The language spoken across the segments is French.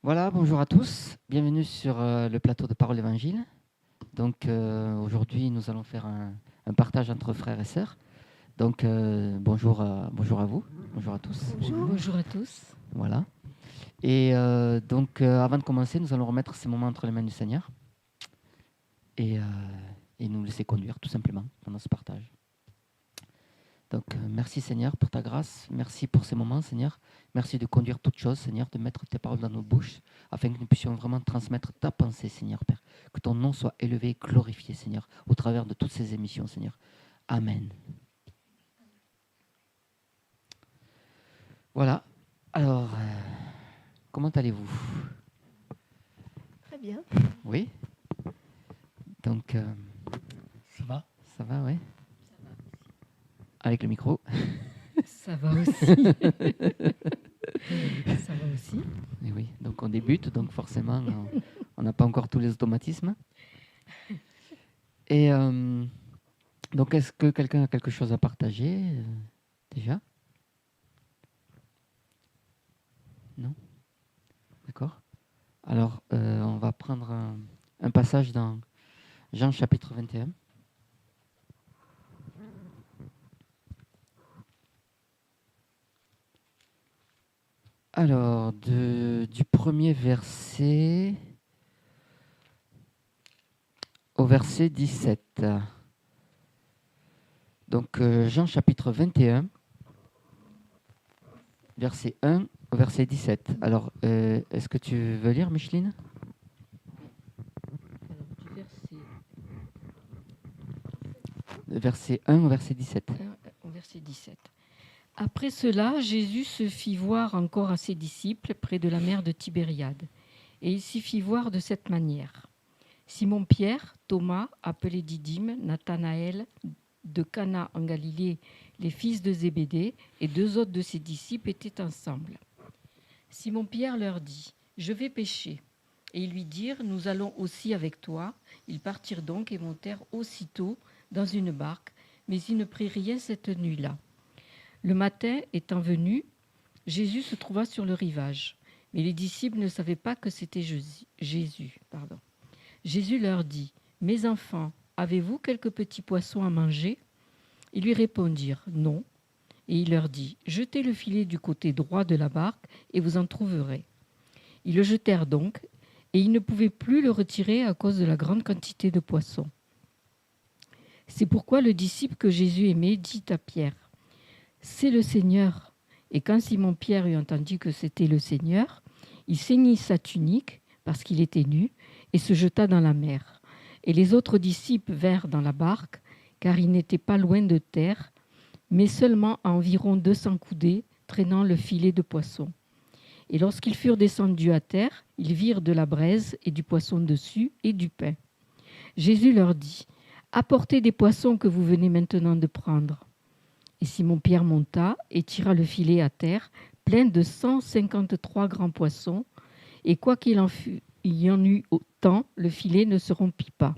Voilà, bonjour à tous. Bienvenue sur le plateau de Parole Évangile. Donc aujourd'hui, nous allons faire un partage entre frères et sœurs. Donc bonjour à vous, bonjour à tous. Bonjour à tous. Voilà. Et donc avant de commencer, nous allons remettre ces moments entre les mains du Seigneur et, et nous laisser conduire tout simplement pendant ce partage. Donc merci Seigneur pour ta grâce, merci pour ces moments Seigneur, merci de conduire toutes choses Seigneur, de mettre tes paroles dans nos bouches afin que nous puissions vraiment transmettre ta pensée Seigneur Père, que ton nom soit élevé et glorifié Seigneur au travers de toutes ces émissions Seigneur. Amen. Voilà, alors comment allez-vous? Très bien. Oui. Donc Ça va? ça va, oui. Avec le micro. Ça va aussi. Ça va aussi. Et oui, donc on débute, donc forcément on n'a pas encore tous les automatismes. Et donc est-ce que quelqu'un a quelque chose à partager déjà? Non? D'accord. Alors on va prendre un passage dans Jean chapitre 21. Alors, du premier verset au verset 17. Donc, Jean chapitre 21, verset 1 au verset 17. Alors, est-ce que tu veux lire, Micheline? Verset 1 au verset 17. Au verset 17. Après cela, Jésus se fit voir encore à ses disciples près de la mer de Tibériade. Et il s'y fit voir de cette manière. Simon-Pierre, Thomas, appelé Didyme, Nathanaël, de Cana en Galilée, les fils de Zébédée, et deux autres de ses disciples étaient ensemble. Simon-Pierre leur dit : « Je vais pêcher. » Et ils lui dirent : « Nous allons aussi avec toi. » Ils partirent donc et montèrent aussitôt dans une barque, mais ils ne prirent rien cette nuit-là. Le matin étant venu, Jésus se trouva sur le rivage, mais les disciples ne savaient pas que c'était Jésus. Jésus leur dit : « Mes enfants, avez-vous quelques petits poissons à manger ? » Ils lui répondirent : « Non. » Et il leur dit : « Jetez le filet du côté droit de la barque et vous en trouverez. » Ils le jetèrent donc, et ils ne pouvaient plus le retirer à cause de la grande quantité de poissons. C'est pourquoi le disciple que Jésus aimait dit à Pierre : « C'est le Seigneur. » Et quand Simon-Pierre eut entendu que c'était le Seigneur, il ceignit sa tunique, parce qu'il était nu, et se jeta dans la mer. Et les autres disciples vinrent dans la barque, car ils n'étaient pas loin de terre, mais seulement à environ 200 coudées, traînant le filet de poisson. Et lorsqu'ils furent descendus à terre, ils virent de la braise et du poisson dessus et du pain. Jésus leur dit : « Apportez des poissons que vous venez maintenant de prendre. » Et Simon-Pierre monta et tira le filet à terre, plein de 153 grands poissons, et quoi qu'il y en eût autant, le filet ne se rompit pas.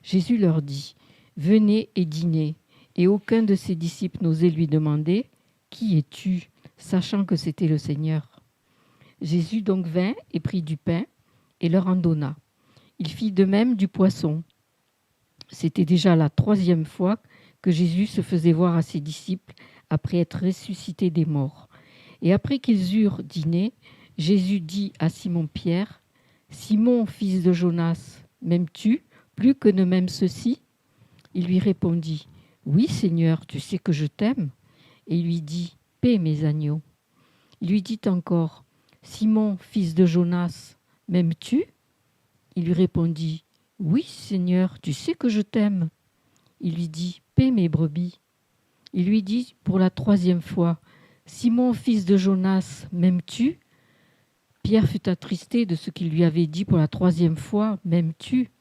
Jésus leur dit : « Venez et dînez. » Et aucun de ses disciples n'osait lui demander : « Qui es-tu ? » sachant que c'était le Seigneur. Jésus donc vint et prit du pain et leur en donna. Il fit de même du poisson. C'était déjà la 3e fois que Jésus se faisait voir à ses disciples après être ressuscité des morts. Et après qu'ils eurent dîné, Jésus dit à Simon-Pierre : « Simon, fils de Jonas, m'aimes-tu plus que ne m'aiment ceux-ci ? » Il lui répondit : « Oui, Seigneur, tu sais que je t'aime. » Et il lui dit : « Paie mes agneaux. » Il lui dit encore : « Simon, fils de Jonas, m'aimes-tu ? » Il lui répondit : « Oui, Seigneur, tu sais que je t'aime. » Il lui dit : « Paie mes brebis. » Il lui dit pour la 3e fois : « Simon, fils de Jonas, m'aimes-tu ? » Pierre fut attristé de ce qu'il lui avait dit pour la 3e fois : « M'aimes-tu ? »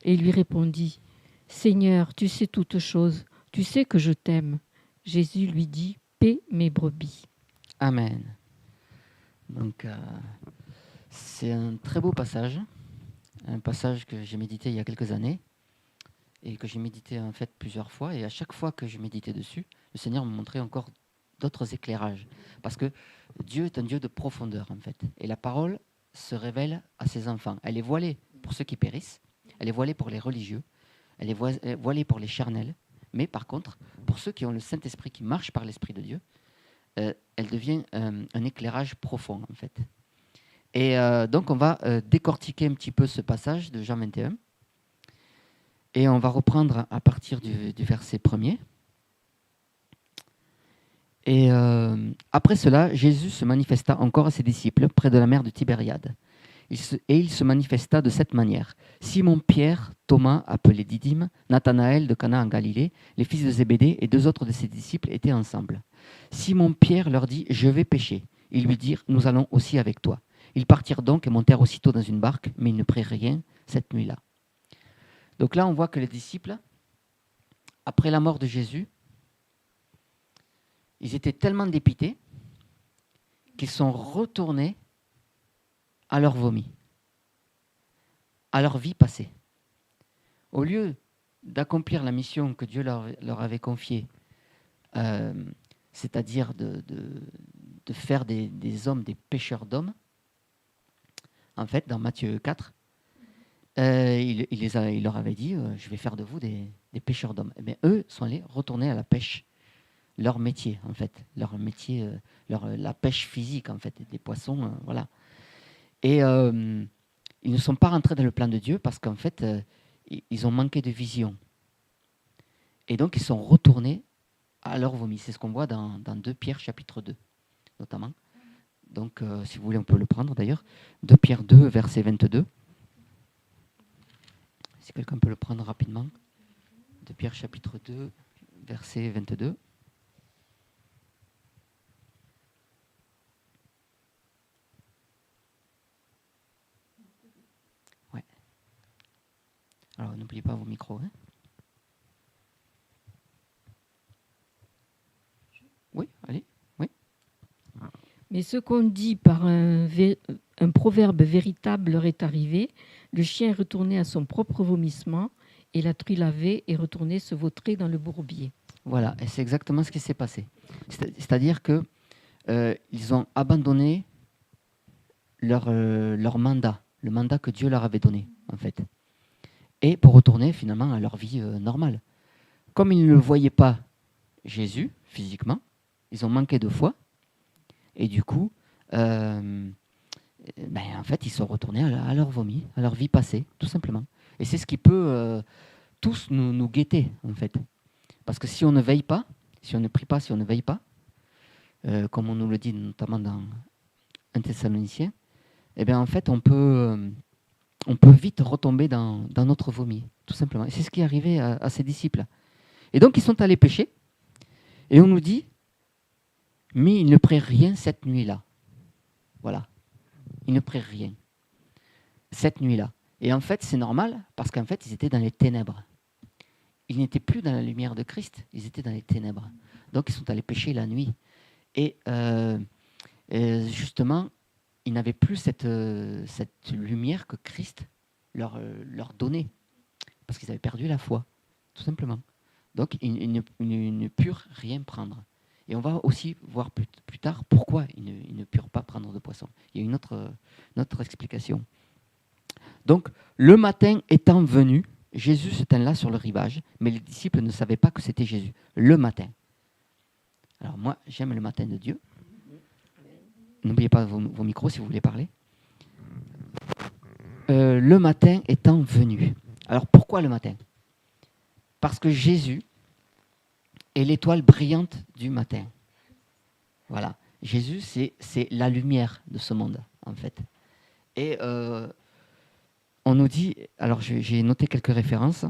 Et il lui répondit : « Seigneur, tu sais toutes choses, tu sais que je t'aime. » Jésus lui dit : « Paie mes brebis. » Amen. Donc c'est un très beau passage, un passage que j'ai médité il y a quelques années et que j'ai médité en fait plusieurs fois, et à chaque fois que je méditais dessus, le Seigneur me montrait encore d'autres éclairages, parce que Dieu est un Dieu de profondeur en fait, et la parole se révèle à ses enfants. Elle est voilée pour ceux qui périssent, elle est voilée pour les religieux, elle est voilée pour les charnels, mais par contre, pour ceux qui ont le Saint-Esprit, qui marchent par l'Esprit de Dieu, elle devient un éclairage profond, en fait. Et donc, on va décortiquer un petit peu ce passage de Jean 21. Et on va reprendre à partir du verset 1er. Et après cela, Jésus se manifesta encore à ses disciples près de la mer de Tibériade. Il se manifesta de cette manière. Simon-Pierre, Thomas, appelé Didyme, Nathanaël de Cana en Galilée, les fils de Zébédée et 2 autres de ses disciples étaient ensemble. Simon-Pierre leur dit « Je vais pêcher ». Ils lui dirent « Nous allons aussi avec toi ». Ils partirent donc et montèrent aussitôt dans une barque, mais ils ne prirent rien cette nuit-là. Donc là, on voit que les disciples, après la mort de Jésus, ils étaient tellement dépités qu'ils sont retournés à leur vomi, à leur vie passée. Au lieu d'accomplir la mission que Dieu leur avait confiée, c'est-à-dire de faire des hommes, des pêcheurs d'hommes, en fait, dans Matthieu 4, il leur avait dit je vais faire de vous des pêcheurs d'hommes. Mais eux sont allés retourner à la pêche, leur métier, en fait, leur métier, la pêche physique, en fait, des poissons, voilà. Et ils ne sont pas rentrés dans le plan de Dieu parce qu'en fait, ils ont manqué de vision. Et donc, ils sont retournés à leur vomi. C'est ce qu'on voit dans 2 Pierre chapitre 2, notamment. Donc, si vous voulez, on peut le prendre d'ailleurs. 2 Pierre 2, verset 22. Si quelqu'un peut le prendre rapidement. 2 Pierre chapitre 2, verset 22. Ouais. Alors, n'oubliez pas vos micros. Hein. Oui, allez. Oui. Mais ce qu'on dit par un proverbe véritable leur est arrivé. Le chien est retourné à son propre vomissement et la truie lavée est retournée se vautrer dans le bourbier. Voilà, et c'est exactement ce qui s'est passé. C'est-à-dire que ils ont abandonné leur mandat, le mandat que Dieu leur avait donné, en fait. Et pour retourner finalement à leur vie normale. Comme ils ne le voyaient pas, Jésus, physiquement, ils ont manqué de foi. Et du coup, en fait, ils sont retournés à leur vomi, à leur vie passée, tout simplement. Et c'est ce qui peut tous nous guetter, en fait. Parce que si on ne veille pas, si on ne prie pas, si on ne veille pas, comme on nous le dit notamment dans 1 Thessaloniciens, eh bien, en fait, on peut vite retomber dans notre vomi, tout simplement. Et c'est ce qui est arrivé à ces disciples. Et donc, ils sont allés pêcher, et on nous dit, mais ils ne prirent rien cette nuit-là. Voilà. Ils ne prirent rien cette nuit-là. Et en fait, c'est normal, parce qu'en fait, ils étaient dans les ténèbres. Ils n'étaient plus dans la lumière de Christ, ils étaient dans les ténèbres. Donc, ils sont allés pêcher la nuit. Et justement, ils n'avaient plus cette lumière que Christ leur donnait, parce qu'ils avaient perdu la foi, tout simplement. Donc, ils ne purent rien prendre. Et on va aussi voir plus tard pourquoi ils ne purent pas prendre de poisson. Il y a une autre explication. Donc, le matin étant venu, Jésus se tint là sur le rivage, mais les disciples ne savaient pas que c'était Jésus. Le matin. Alors moi, j'aime le matin de Dieu. N'oubliez pas vos micros si vous voulez parler. Le matin étant venu. Alors pourquoi le matin? Parce que Jésus est l'étoile brillante du matin. Voilà. Jésus, c'est la lumière de ce monde, en fait. Et on nous dit, alors j'ai noté quelques références,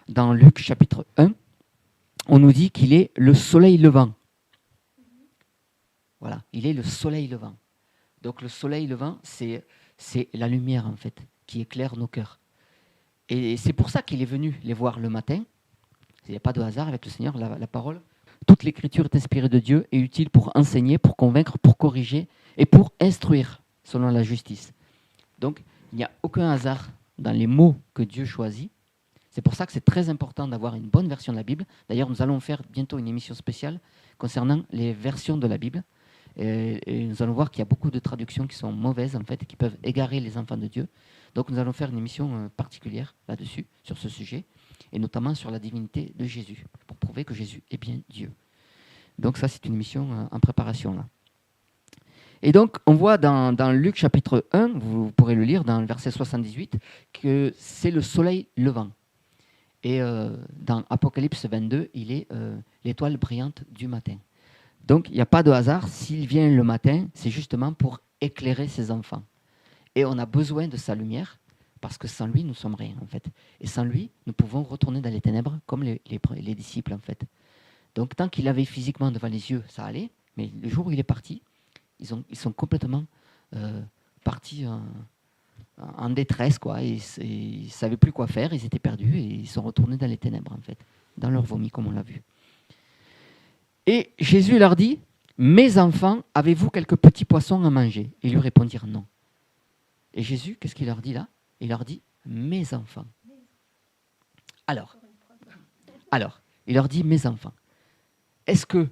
dans Luc chapitre 1, on nous dit qu'il est le soleil levant. Voilà, il est le soleil levant. Donc le soleil levant, c'est la lumière, en fait, qui éclaire nos cœurs. Et c'est pour ça qu'il est venu les voir le matin. Il n'y a pas de hasard avec le Seigneur, la parole. Toute l'écriture est inspirée de Dieu et utile pour enseigner, pour convaincre, pour corriger et pour instruire, selon la justice. Donc, il n'y a aucun hasard dans les mots que Dieu choisit. C'est pour ça que c'est très important d'avoir une bonne version de la Bible. D'ailleurs, nous allons faire bientôt une émission spéciale concernant les versions de la Bible. Et nous allons voir qu'il y a beaucoup de traductions qui sont mauvaises, en fait, et qui peuvent égarer les enfants de Dieu. Donc nous allons faire une émission particulière là-dessus, sur ce sujet, et notamment sur la divinité de Jésus, pour prouver que Jésus est bien Dieu. Donc ça, c'est une émission en préparation, là. Et donc, on voit dans Luc chapitre 1, vous pourrez le lire, dans le verset 78, que c'est le soleil levant. Et dans Apocalypse 22, il est l'étoile brillante du matin. Donc, il n'y a pas de hasard. S'il vient le matin, c'est justement pour éclairer ses enfants. Et on a besoin de sa lumière, parce que sans lui, nous ne sommes rien, en fait. Et sans lui, nous pouvons retourner dans les ténèbres, comme les disciples, en fait. Donc, tant qu'il avait physiquement devant les yeux, ça allait. Mais le jour où il est parti, ils sont complètement partis en détresse, quoi. Ils ne savaient plus quoi faire, ils étaient perdus, et ils sont retournés dans les ténèbres, en fait, dans leur vomi, comme on l'a vu. Et Jésus leur dit, « Mes enfants, avez-vous quelques petits poissons à manger ?» Ils lui répondirent non. Et Jésus, qu'est-ce qu'il leur dit là? Il leur dit, « Mes enfants. » Alors, il leur dit, « Mes enfants. » Est-ce que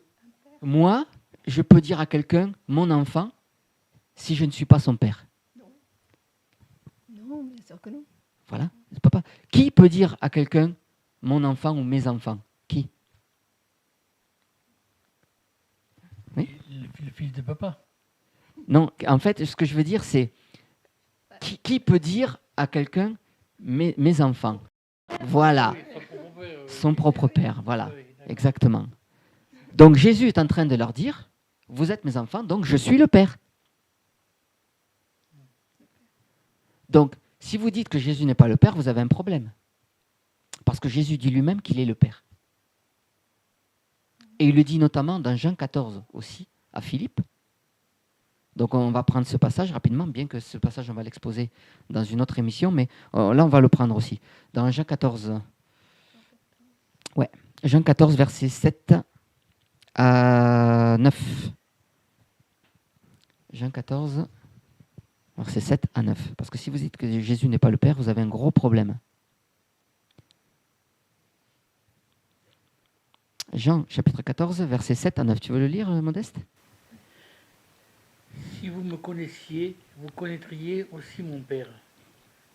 moi, je peux dire à quelqu'un, « Mon enfant », si je ne suis pas son père? Non, bien sûr que non. Voilà, c'est papa. Qui peut dire à quelqu'un, « Mon enfant » ou « Mes enfants » ? Qui? Oui? Le fils de papa. Non, en fait, ce que je veux dire, c'est qui peut dire à quelqu'un mes enfants? Voilà, son propre père, voilà, exactement. Donc Jésus est en train de leur dire, vous êtes mes enfants, donc je suis le Père. Donc, si vous dites que Jésus n'est pas le Père, vous avez un problème. Parce que Jésus dit lui-même qu'il est le Père. Et il le dit notamment dans Jean 14 aussi, à Philippe. Donc on va prendre ce passage rapidement, bien que ce passage on va l'exposer dans une autre émission, mais là on va le prendre aussi. Dans Jean 14, Jean 14, versets 7 à 9. Jean 14, versets 7 à 9. Parce que si vous dites que Jésus n'est pas le Père, vous avez un gros problème. Jean chapitre 14, versets 7 à 9. Tu veux le lire, Modeste? Si vous me connaissiez, vous connaîtriez aussi mon Père.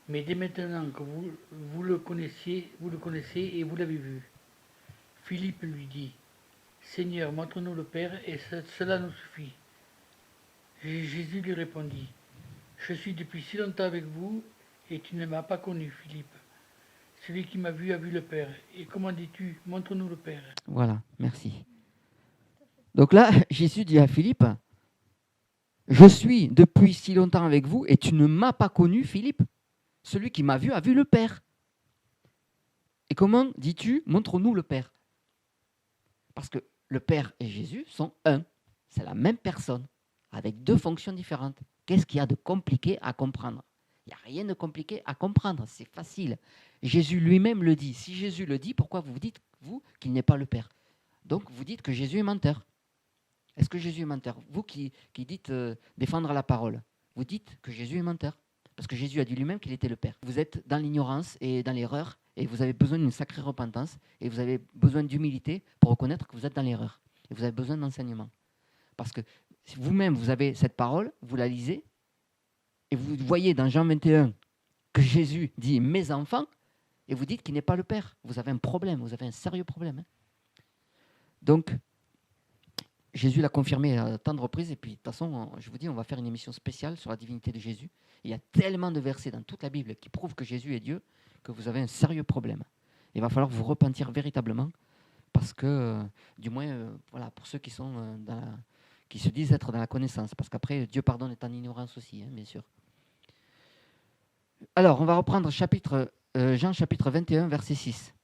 Mais dès maintenant que vous le connaissez et vous l'avez vu. Philippe lui dit, Seigneur, montre-nous le Père et cela nous suffit. Jésus lui répondit, Je suis depuis si longtemps avec vous et tu ne m'as pas connu, Philippe. Celui qui m'a vu a vu le Père. Et comment dis-tu, montre-nous le Père? Voilà, merci. Donc là, Jésus dit à Philippe, je suis depuis si longtemps avec vous et tu ne m'as pas connu, Philippe. Celui qui m'a vu a vu le Père. Et comment dis-tu, montre-nous le Père? Parce que le Père et Jésus sont un. C'est la même personne, avec deux fonctions différentes. Qu'est-ce qu'il y a de compliqué à comprendre? Il n'y a rien de compliqué à comprendre, c'est facile. Jésus lui-même le dit. Si Jésus le dit, pourquoi vous dites, vous, qu'il n'est pas le Père? Donc vous dites que Jésus est menteur. Est-ce que Jésus est menteur? Vous qui dites défendre la parole, vous dites que Jésus est menteur. Parce que Jésus a dit lui-même qu'il était le Père. Vous êtes dans l'ignorance et dans l'erreur, et vous avez besoin d'une sacrée repentance, et vous avez besoin d'humilité pour reconnaître que vous êtes dans l'erreur. Et vous avez besoin d'enseignement. Parce que si vous-même, vous avez cette parole, vous la lisez, et vous voyez dans Jean 21 que Jésus dit « mes enfants », et vous dites qu'il n'est pas le Père. Vous avez un problème, vous avez un sérieux problème. Donc, Jésus l'a confirmé à tant de reprises, et puis de toute façon, je vous dis, on va faire une émission spéciale sur la divinité de Jésus. Il y a tellement de versets dans toute la Bible qui prouvent que Jésus est Dieu, que vous avez un sérieux problème. Il va falloir vous repentir véritablement, parce que, du moins, voilà, pour ceux qui sont qui se disent être dans la connaissance, parce qu'après, Dieu pardonne est en ignorance aussi, hein, bien sûr. Alors, on va reprendre Jean chapitre 21, verset 6.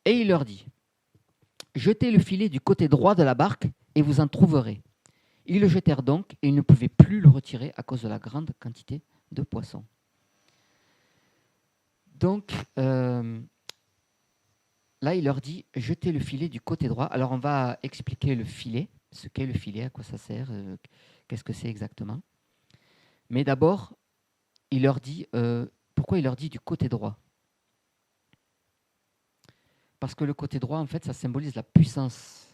Et il leur dit, « Jetez le filet du côté droit de la barque et vous en trouverez. » Ils le jetèrent donc et ils ne pouvaient plus le retirer à cause de la grande quantité de poissons. Donc, là, il leur dit, « Jetez le filet du côté droit. » Alors, on va expliquer le filet, ce qu'est le filet, à quoi ça sert, qu'est-ce que c'est exactement. Mais d'abord, il leur dit, pourquoi il leur dit du côté droit? Parce que le côté droit, en fait, ça symbolise la puissance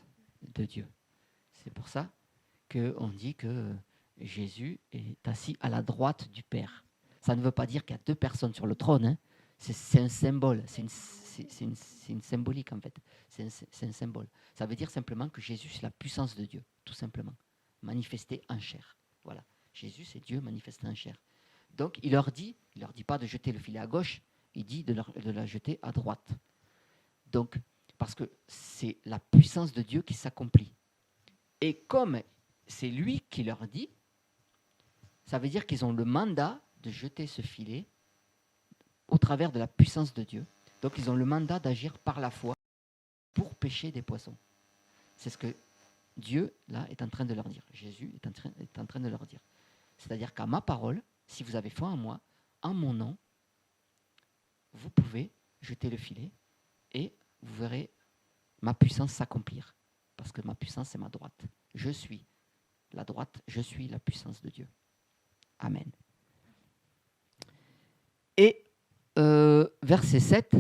de Dieu. C'est pour ça qu'on dit que Jésus est assis à la droite du Père. Ça ne veut pas dire qu'il y a deux personnes sur le trône. Hein. C'est un symbole, c'est une symbolique en fait. C'est un symbole. Ça veut dire simplement que Jésus, c'est la puissance de Dieu, tout simplement, manifestée en chair. Voilà. Jésus, c'est Dieu manifesté en chair. Donc, il leur dit pas de jeter le filet à gauche, il dit de la jeter à droite. Donc, parce que c'est la puissance de Dieu qui s'accomplit. Et comme c'est lui qui leur dit, ça veut dire qu'ils ont le mandat de jeter ce filet au travers de la puissance de Dieu. Donc, ils ont le mandat d'agir par la foi pour pêcher des poissons. C'est ce que Dieu, là, est en train de leur dire. Jésus est en train de leur dire. C'est-à-dire qu'à ma parole, si vous avez foi en moi, en mon nom, vous pouvez jeter le filet et vous verrez ma puissance s'accomplir. Parce que ma puissance, c'est ma droite. Je suis la droite, je suis la puissance de Dieu. Amen. Et verset 7,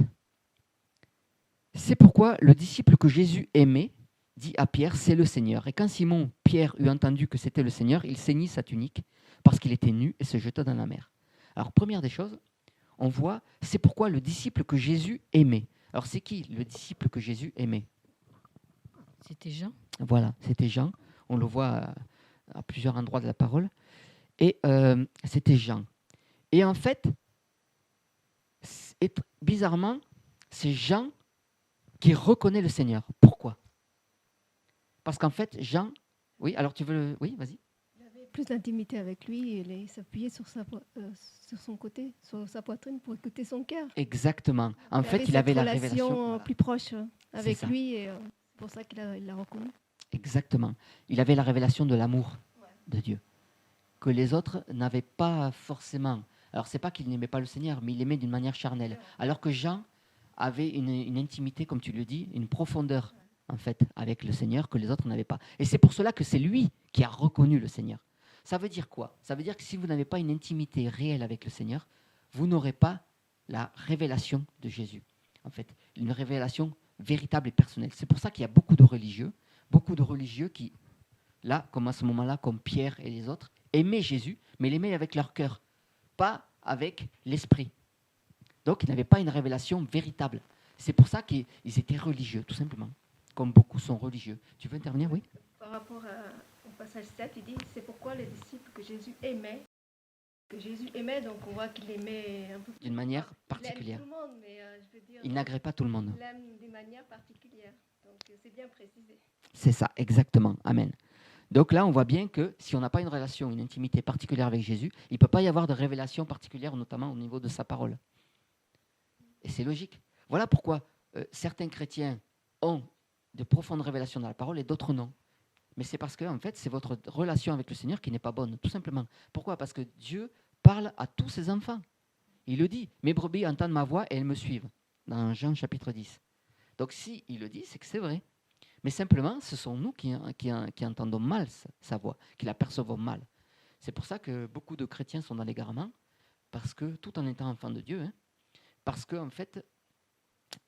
c'est pourquoi le disciple que Jésus aimait dit à Pierre, c'est le Seigneur. Et quand Simon Pierre eut entendu que c'était le Seigneur, il ceignit sa tunique parce qu'il était nu et se jeta dans la mer. Alors, première des choses, on voit, c'est pourquoi le disciple que Jésus aimait. Alors, c'est qui le disciple que Jésus aimait? C'était Jean. Voilà, c'était Jean. On le voit à plusieurs endroits de la parole. Et c'était Jean. Et en fait, bizarrement, c'est Jean qui reconnaît le Seigneur. Pourquoi? Parce qu'en fait, Jean... Oui, alors tu veux... Oui, vas-y. Il avait plus d'intimité avec lui, il s'appuyait sur son côté, sur sa poitrine pour écouter son cœur. Exactement. En fait, il avait la révélation... Voilà. Plus proche avec ça. lui, et c'est pour ça qu'il l'a reconnu. Exactement. Il avait la révélation de l'amour de Dieu, que les autres n'avaient pas forcément. Alors, c'est pas qu'il n'aimait pas le Seigneur, mais il l'aimait d'une manière charnelle. Alors que Jean avait une intimité, comme tu le dis, une profondeur, en fait, avec le Seigneur que les autres n'avaient pas. Et c'est pour cela que c'est lui qui a reconnu le Seigneur. Ça veut dire quoi? Ça veut dire que si vous n'avez pas une intimité réelle avec le Seigneur, vous n'aurez pas la révélation de Jésus. En fait, une révélation véritable et personnelle. C'est pour ça qu'il y a beaucoup de religieux qui, là, comme à ce moment-là, comme Pierre et les autres, aimaient Jésus, mais l'aimaient avec leur cœur, pas avec l'esprit. Donc, ils n'avaient pas une révélation véritable. C'est pour ça qu'ils étaient religieux, tout simplement, comme beaucoup sont religieux. Tu veux intervenir, oui? Par rapport au passage 7, il dit, c'est pourquoi les disciples que Jésus aimait, donc on voit qu'il aimait un peu d'une manière particulière. Il aime tout le monde, mais je veux dire, il n'agrée pas tout le monde. Il aime d'une manière particulière. Donc c'est bien précisé. C'est ça, exactement. Amen. Donc là, on voit bien que si on n'a pas une relation, une intimité particulière avec Jésus, il ne peut pas y avoir de révélation particulière, notamment au niveau de sa parole. Et c'est logique. Voilà pourquoi certains chrétiens ont de profondes révélations dans la parole et d'autres non. Mais c'est parce que, en fait, c'est votre relation avec le Seigneur qui n'est pas bonne, tout simplement. Pourquoi? Parce que Dieu parle à tous ses enfants. Il le dit, mes brebis entendent ma voix et elles me suivent, dans Jean chapitre 10. Donc si il le dit, c'est que c'est vrai. Mais simplement, ce sont nous qui entendons mal sa voix, qui la percevons mal. C'est pour ça que beaucoup de chrétiens sont dans l'égarement, parce que, tout en étant enfants de Dieu, parce qu'en fait,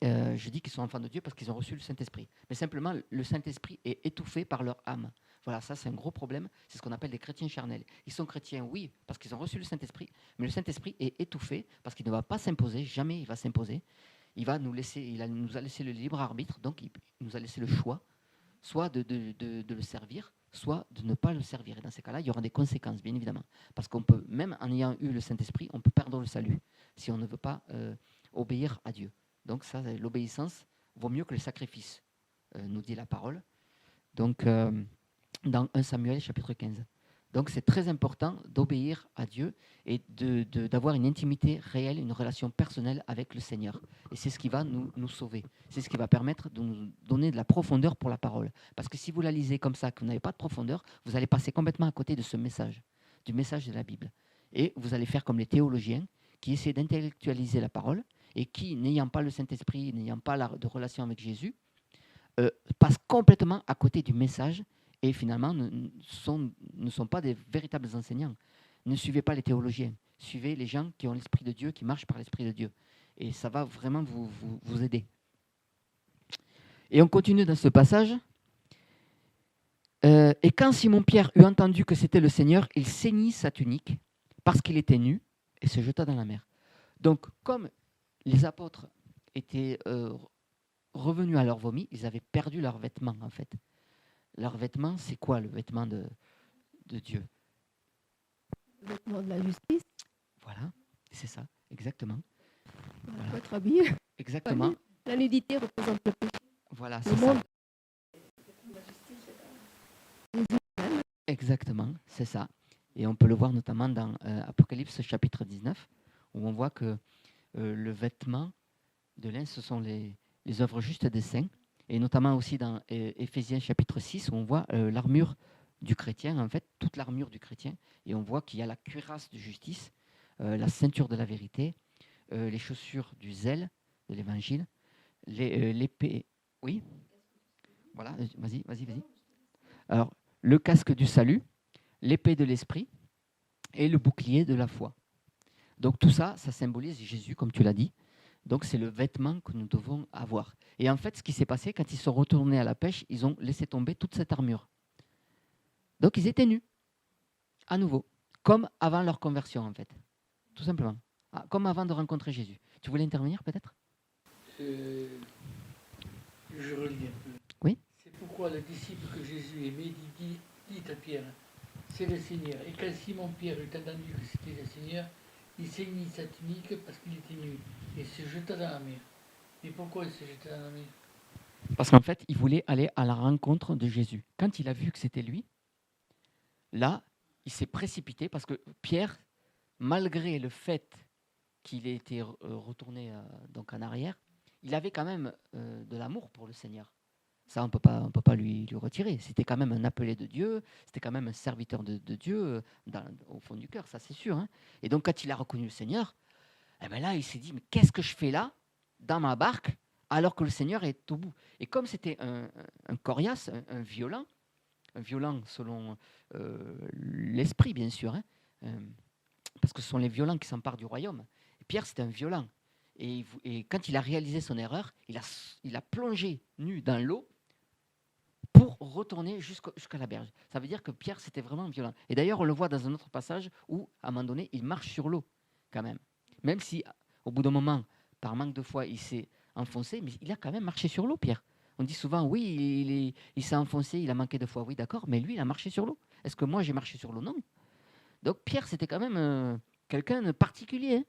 je dis qu'ils sont enfants de Dieu parce qu'ils ont reçu le Saint-Esprit. Mais simplement, le Saint-Esprit est étouffé par leur âme. Voilà, ça c'est un gros problème. C'est ce qu'on appelle des chrétiens charnels. Ils sont chrétiens, oui, parce qu'ils ont reçu le Saint-Esprit, mais le Saint-Esprit est étouffé parce qu'il ne va pas s'imposer, jamais il va s'imposer. Il nous a laissé le libre arbitre, donc il nous a laissé le choix, soit de le servir, soit de ne pas le servir. Et dans ces cas-là, il y aura des conséquences, bien évidemment. Parce qu'on peut, même en ayant eu le Saint-Esprit, on peut perdre le salut si on ne veut pas obéir à Dieu. Donc ça, l'obéissance vaut mieux que le sacrifice, nous dit la parole. Donc, dans 1 Samuel chapitre 15. Donc c'est très important d'obéir à Dieu et d'avoir une intimité réelle, une relation personnelle avec le Seigneur. Et c'est ce qui va nous sauver. C'est ce qui va permettre de nous donner de la profondeur pour la parole. Parce que si vous la lisez comme ça, que vous n'avez pas de profondeur, vous allez passer complètement à côté de ce message, du message de la Bible. Et vous allez faire comme les théologiens qui essaient d'intellectualiser la parole et qui, n'ayant pas le Saint-Esprit, n'ayant pas de relation avec Jésus, passent complètement à côté du message et finalement ne sont pas des véritables enseignants. Ne suivez pas les théologiens, suivez les gens qui ont l'Esprit de Dieu, qui marchent par l'Esprit de Dieu. Et ça va vraiment vous aider. Et on continue dans ce passage. Et quand Simon-Pierre eut entendu que c'était le Seigneur, il ceignit sa tunique parce qu'il était nu et se jeta dans la mer. Donc, comme les apôtres étaient revenus à leur vomi, ils avaient perdu leurs vêtements, en fait. Leur vêtement, c'est quoi le vêtement de Dieu? Le vêtement de la justice, Voilà, c'est ça, exactement. il faut être habillé. Exactement, La nudité représente le péché. voilà, Le c'est monde. ça. Exactement, c'est ça. Et on peut le voir notamment dans Apocalypse chapitre 19, où on voit que le vêtement de lin, ce sont les œuvres justes des saints, et notamment aussi dans Éphésiens chapitre 6, où on voit l'armure du chrétien, en fait, toute l'armure du chrétien, et on voit qu'il y a la cuirasse de justice, la ceinture de la vérité, les chaussures du zèle de l'évangile, l'épée. Oui, voilà, vas-y. Alors, le casque du salut, l'épée de l'esprit et le bouclier de la foi. Donc tout ça, ça symbolise Jésus, comme tu l'as dit. Donc c'est le vêtement que nous devons avoir. Et en fait, ce qui s'est passé, quand ils sont retournés à la pêche, ils ont laissé tomber toute cette armure. Donc ils étaient nus, à nouveau, comme avant leur conversion, en fait. Tout simplement. Comme avant de rencontrer Jésus. Tu voulais intervenir, peut-être? Je relis un peu. Oui. C'est pourquoi le disciple que Jésus aimait dit à Pierre, c'est le Seigneur. Et quand Simon-Pierre eut entendu que c'était le Seigneur, il ceignit sa tunique parce qu'il était nu et se jeta dans la mer. Mais pourquoi il se jeta dans la mer? Parce qu'en fait, il voulait aller à la rencontre de Jésus. Quand il a vu que c'était lui, là, il s'est précipité parce que Pierre, malgré le fait qu'il ait été retourné donc en arrière, il avait quand même de l'amour pour le Seigneur. Ça, on ne peut pas lui retirer. C'était quand même un appelé de Dieu, c'était quand même un serviteur de Dieu au fond du cœur, ça c'est sûr. Hein. Et donc quand il a reconnu le Seigneur, eh ben là, il s'est dit, mais qu'est-ce que je fais là, dans ma barque, alors que le Seigneur est au bout? Et comme c'était un coriace, un violent selon l'esprit, bien sûr, hein, parce que ce sont les violents qui s'emparent du royaume. Et Pierre, c'était un violent. Et quand il a réalisé son erreur, il a plongé nu dans l'eau pour retourner jusqu'à la berge. Ça veut dire que Pierre, c'était vraiment violent. Et d'ailleurs, on le voit dans un autre passage où, à un moment donné, il marche sur l'eau, quand même. Même si, au bout d'un moment, par manque de foi, il s'est enfoncé, mais il a quand même marché sur l'eau, Pierre. On dit souvent, oui, il s'est enfoncé, il a manqué de foi. Oui, d'accord, mais lui, il a marché sur l'eau. Est-ce que moi, j'ai marché sur l'eau? Non. Donc, Pierre, c'était quand même quelqu'un de particulier. Hein.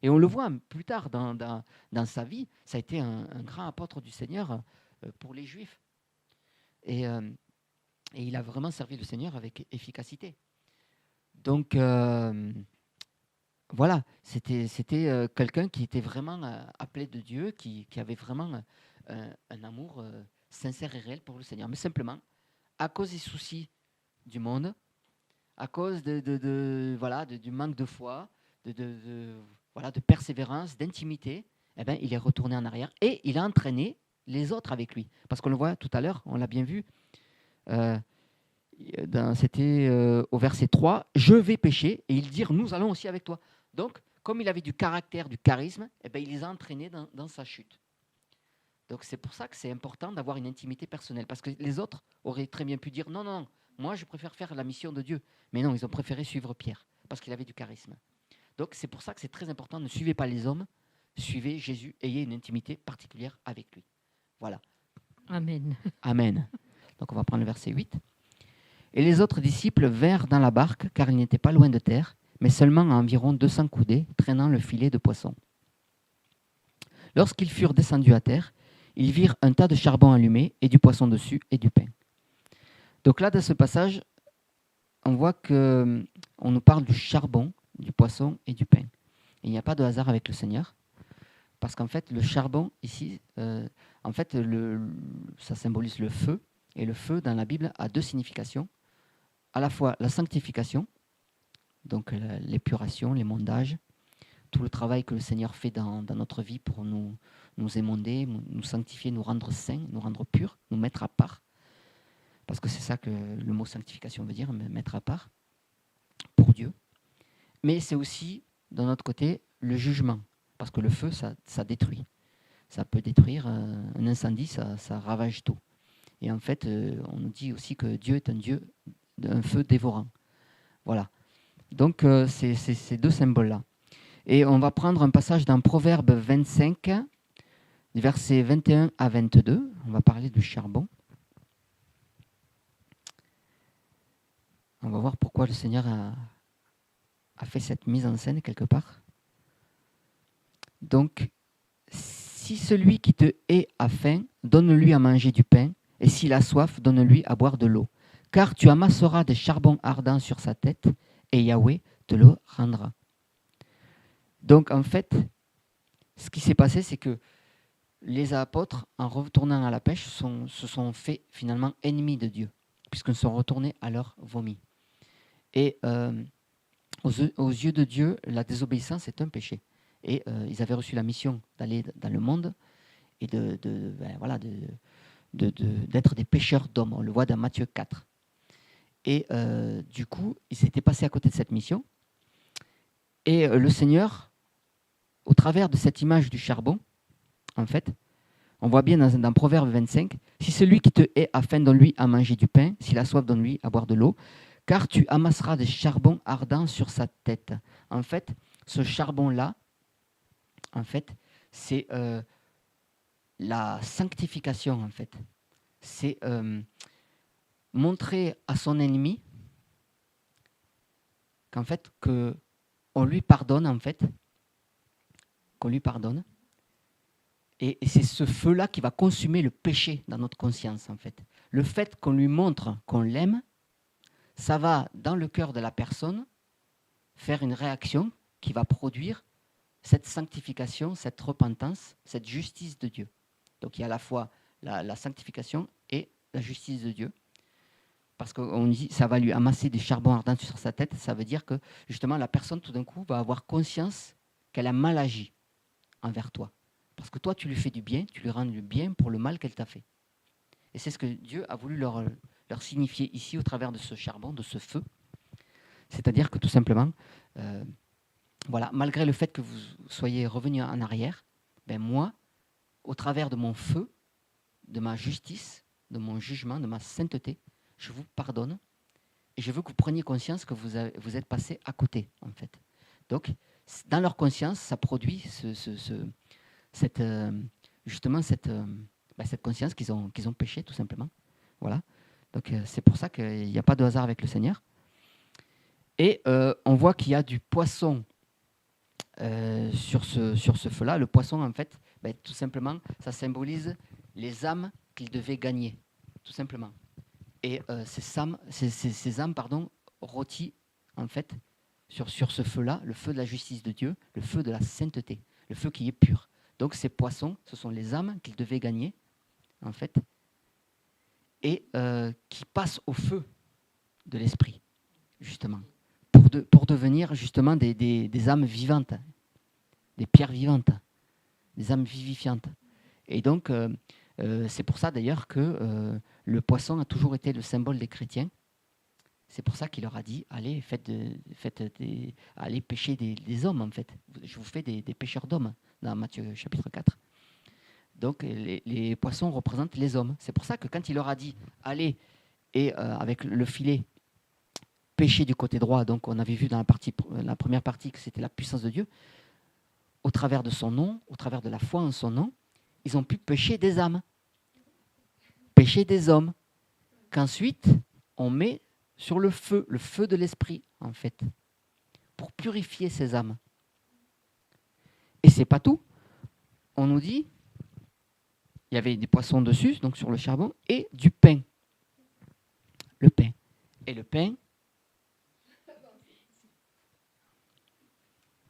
Et on le voit plus tard dans sa vie, ça a été un grand apôtre du Seigneur pour les Juifs. Et il a vraiment servi le Seigneur avec efficacité. Donc, voilà, c'était quelqu'un qui était vraiment appelé de Dieu, qui avait vraiment un amour sincère et réel pour le Seigneur. Mais simplement, à cause des soucis du monde, à cause du manque de foi, de persévérance, d'intimité, eh ben, il est retourné en arrière et il a entraîné les autres avec lui. Parce qu'on le voit tout à l'heure, on l'a bien vu, c'était au verset 3, « Je vais pécher » et ils dirent « Nous allons aussi avec toi ». Donc, comme il avait du caractère, du charisme, eh ben, il les a entraînés dans sa chute. Donc c'est pour ça que c'est important d'avoir une intimité personnelle. Parce que les autres auraient très bien pu dire « Non, moi je préfère faire la mission de Dieu ». Mais non, ils ont préféré suivre Pierre, parce qu'il avait du charisme. Donc c'est pour ça que c'est très important, ne suivez pas les hommes, suivez Jésus, ayez une intimité particulière avec lui. Voilà. Amen. Amen. Donc on va prendre le verset 8. « Et les autres disciples vinrent dans la barque, car ils n'étaient pas loin de terre, mais seulement à environ 200 coudées, traînant le filet de poisson. Lorsqu'ils furent descendus à terre, ils virent un tas de charbon allumé et du poisson dessus et du pain. » Donc là, dans ce passage, on voit qu'on nous parle du charbon, du poisson et du pain. Et il n'y a pas de hasard avec le Seigneur, parce qu'en fait, le charbon, ici, ça symbolise le feu, et le feu, dans la Bible, a deux significations. À la fois la sanctification, donc l'épuration, l'émondage, tout le travail que le Seigneur fait dans notre vie pour nous émonder, nous sanctifier, nous rendre saints, nous rendre purs, nous mettre à part. Parce que c'est ça que le mot sanctification veut dire, mettre à part pour Dieu. Mais c'est aussi, d'un autre côté, le jugement. Parce que le feu, ça détruit. Ça peut détruire un incendie, ça ravage tout. Et en fait, on nous dit aussi que Dieu est un Dieu d'un feu dévorant. Voilà. Donc, c'est ces deux symboles-là. Et on va prendre un passage dans Proverbe 25, versets 21 à 22. On va parler du charbon. On va voir pourquoi le Seigneur a fait cette mise en scène quelque part. Donc, si celui qui te hait a faim, donne-lui à manger du pain, et s'il a soif, donne-lui à boire de l'eau. Car tu amasseras des charbons ardents sur sa tête, et Yahweh te le rendra. Donc, en fait, ce qui s'est passé, c'est que les apôtres, en retournant à la pêche, se sont fait finalement ennemis de Dieu, puisqu'ils sont retournés à leur vomi. Et aux yeux de Dieu, la désobéissance est un péché. Et ils avaient reçu la mission d'aller dans le monde et d'être des pêcheurs d'hommes. On le voit dans Matthieu 4. Et du coup, ils s'étaient passés à côté de cette mission. Et le Seigneur, au travers de cette image du charbon, en fait, on voit bien dans Proverbe 25, « Si celui qui te hait a faim, donne-lui à manger du pain, s'il a soif, donne-lui à boire de l'eau, car tu amasseras des charbons ardents sur sa tête. » En fait, ce charbon-là, en fait, c'est la sanctification, en fait. C'est montrer à son ennemi qu'en fait, qu'on lui pardonne, en fait, qu'on lui pardonne. Et c'est ce feu-là qui va consumer le péché dans notre conscience, en fait. Le fait qu'on lui montre qu'on l'aime, ça va, dans le cœur de la personne, faire une réaction qui va produire cette sanctification, cette repentance, cette justice de Dieu. Donc il y a à la fois la sanctification et la justice de Dieu. Parce qu'on dit ça va lui amasser des charbons ardents sur sa tête, ça veut dire que justement la personne tout d'un coup va avoir conscience qu'elle a mal agi envers toi. Parce que toi tu lui fais du bien, tu lui rends du bien pour le mal qu'elle t'a fait. Et c'est ce que Dieu a voulu leur signifier ici au travers de ce charbon, de ce feu. C'est-à-dire que tout simplement, voilà, malgré le fait que vous soyez revenu en arrière, ben moi, au travers de mon feu, de ma justice, de mon jugement, de ma sainteté, je vous pardonne et je veux que vous preniez conscience que vous êtes passé à côté, en fait. Donc, dans leur conscience, ça produit cette conscience qu'ils ont péché, tout simplement. Voilà. Donc, c'est pour ça qu'il n'y a pas de hasard avec le Seigneur. Et on voit qu'il y a du poisson sur ce feu-là. Le poisson, en fait, tout simplement, ça symbolise les âmes qu'il devait gagner, tout simplement. Et ces âmes, rôties, en fait, sur ce feu-là, le feu de la justice de Dieu, le feu de la sainteté, le feu qui est pur. Donc ces poissons, ce sont les âmes qu'il devait gagner, en fait, et qui passent au feu de l'esprit, justement, pour devenir justement des âmes vivantes, des pierres vivantes, des âmes vivifiantes. Et donc, c'est pour ça d'ailleurs que le poisson a toujours été le symbole des chrétiens. C'est pour ça qu'il leur a dit, allez, allez pêcher des hommes, en fait. Je vous fais des pêcheurs d'hommes, dans Matthieu chapitre 4. Donc, les poissons représentent les hommes. C'est pour ça que quand il leur a dit, allez, et avec le filet, pêcher du côté droit, donc on avait vu dans la première partie que c'était la puissance de Dieu, au travers de son nom, au travers de la foi en son nom, ils ont pu pêcher des âmes, pêcher des hommes, qu'ensuite on met sur le feu de l'esprit, en fait, pour purifier ces âmes. Et c'est pas tout. On nous dit, il y avait des poissons dessus, donc sur le charbon, et du pain. Le pain. Et le pain,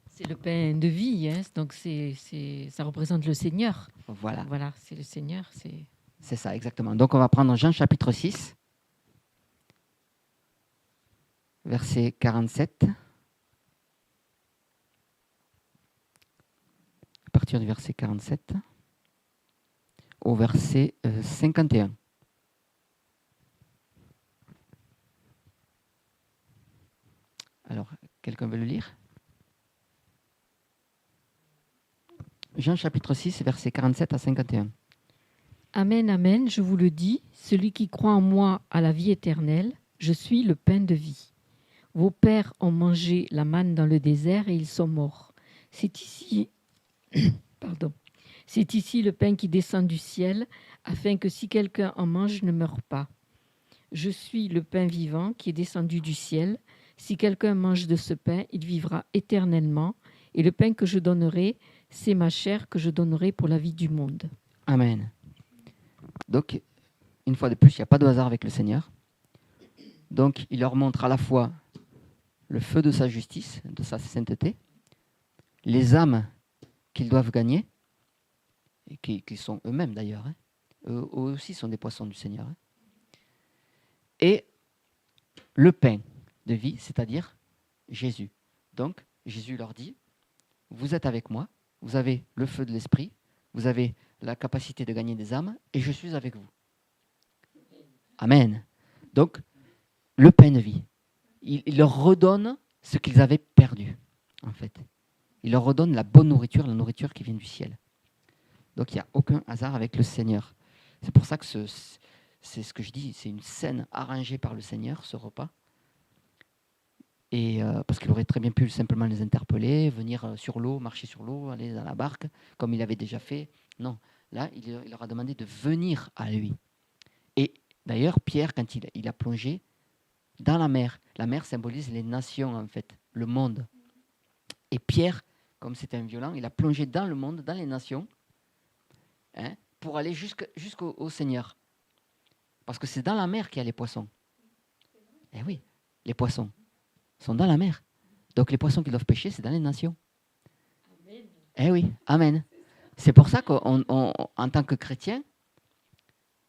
c'est le pain de vie, hein, donc ça représente le Seigneur. Voilà. Voilà, c'est le Seigneur. C'est ça, exactement. Donc on va prendre Jean chapitre 6, verset 47. À partir du verset 47 au verset 51. Alors, quelqu'un veut le lire ? Jean chapitre 6, verset 47 à 51. Amen, amen, je vous le dis, celui qui croit en moi a la vie éternelle, je suis le pain de vie. Vos pères ont mangé la manne dans le désert et ils sont morts. C'est ici, pardon, c'est ici le pain qui descend du ciel, afin que si quelqu'un en mange, ne meure pas. Je suis le pain vivant qui est descendu du ciel. Si quelqu'un mange de ce pain, il vivra éternellement. Et le pain que je donnerai, c'est ma chair que je donnerai pour la vie du monde. Amen. Donc, une fois de plus, il n'y a pas de hasard avec le Seigneur. Donc, il leur montre à la fois le feu de sa justice, de sa sainteté, les âmes qu'ils doivent gagner, et qui sont eux-mêmes d'ailleurs. Eux aussi sont des poissons du Seigneur. Et le pain de vie, c'est-à-dire Jésus. Donc, Jésus leur dit, vous êtes avec moi, vous avez le feu de l'esprit, vous avez la capacité de gagner des âmes, et je suis avec vous. Amen. Donc, le pain de vie. Il leur redonne ce qu'ils avaient perdu, en fait. Il leur redonne la bonne nourriture, la nourriture qui vient du ciel. Donc, il n'y a aucun hasard avec le Seigneur. C'est pour ça que c'est ce que je dis, c'est une scène arrangée par le Seigneur, ce repas. Et parce qu'il aurait très bien pu simplement les interpeller, venir sur l'eau, marcher sur l'eau, aller dans la barque, comme il avait déjà fait. Non, là, il leur a demandé de venir à lui. Et d'ailleurs, Pierre, quand il a plongé dans la mer symbolise les nations, en fait, le monde. Et Pierre, comme c'était un violent, il a plongé dans le monde, dans les nations, pour aller jusqu'au Seigneur. Parce que c'est dans la mer qu'il y a les poissons. Eh oui, les poissons sont dans la mer. Donc les poissons qui doivent pêcher, c'est dans les nations. Amen. Eh oui, amen. C'est pour ça qu'en tant que chrétien,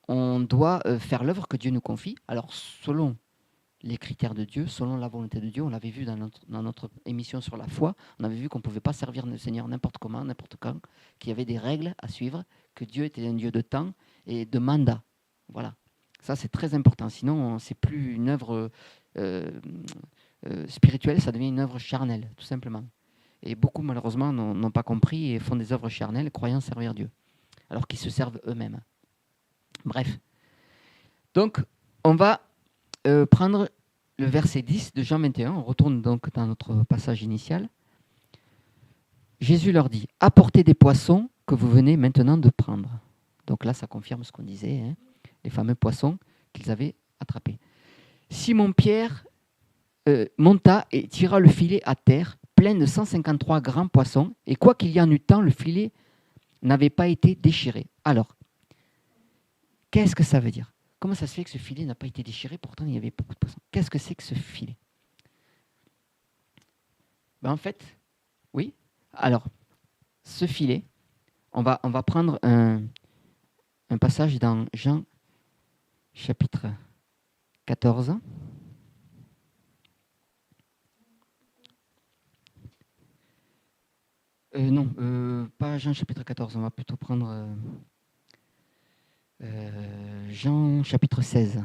on doit faire l'œuvre que Dieu nous confie. Alors selon les critères de Dieu, selon la volonté de Dieu, on l'avait vu dans notre émission sur la foi, on avait vu qu'on ne pouvait pas servir le Seigneur n'importe comment, n'importe quand, qu'il y avait des règles à suivre, que Dieu était un Dieu de temps et de mandat. Voilà. Ça, c'est très important. Sinon, c'est plus une œuvre spirituelle, ça devient une œuvre charnelle, tout simplement. Et beaucoup, malheureusement, n'ont pas compris et font des œuvres charnelles, croyant servir Dieu, alors qu'ils se servent eux-mêmes. Bref. Donc, on va prendre le verset 10 de Jean 21. On retourne donc dans notre passage initial. Jésus leur dit, « Apportez des poissons que vous venez maintenant de prendre. » Donc là, ça confirme ce qu'on disait, les fameux poissons qu'ils avaient attrapés. Simon-Pierre monta et tira le filet à terre, plein de 153 grands poissons, et quoi qu'il y en eût tant, le filet n'avait pas été déchiré. Alors, qu'est-ce que ça veut dire ? Comment ça se fait que ce filet n'a pas été déchiré ? Pourtant, il y avait beaucoup de poissons. Qu'est-ce que c'est que ce filet ? En fait, oui. Alors, ce filet, on va prendre un passage dans Jean chapitre 14. Non, pas Jean chapitre 14, on va plutôt prendre Jean chapitre 16,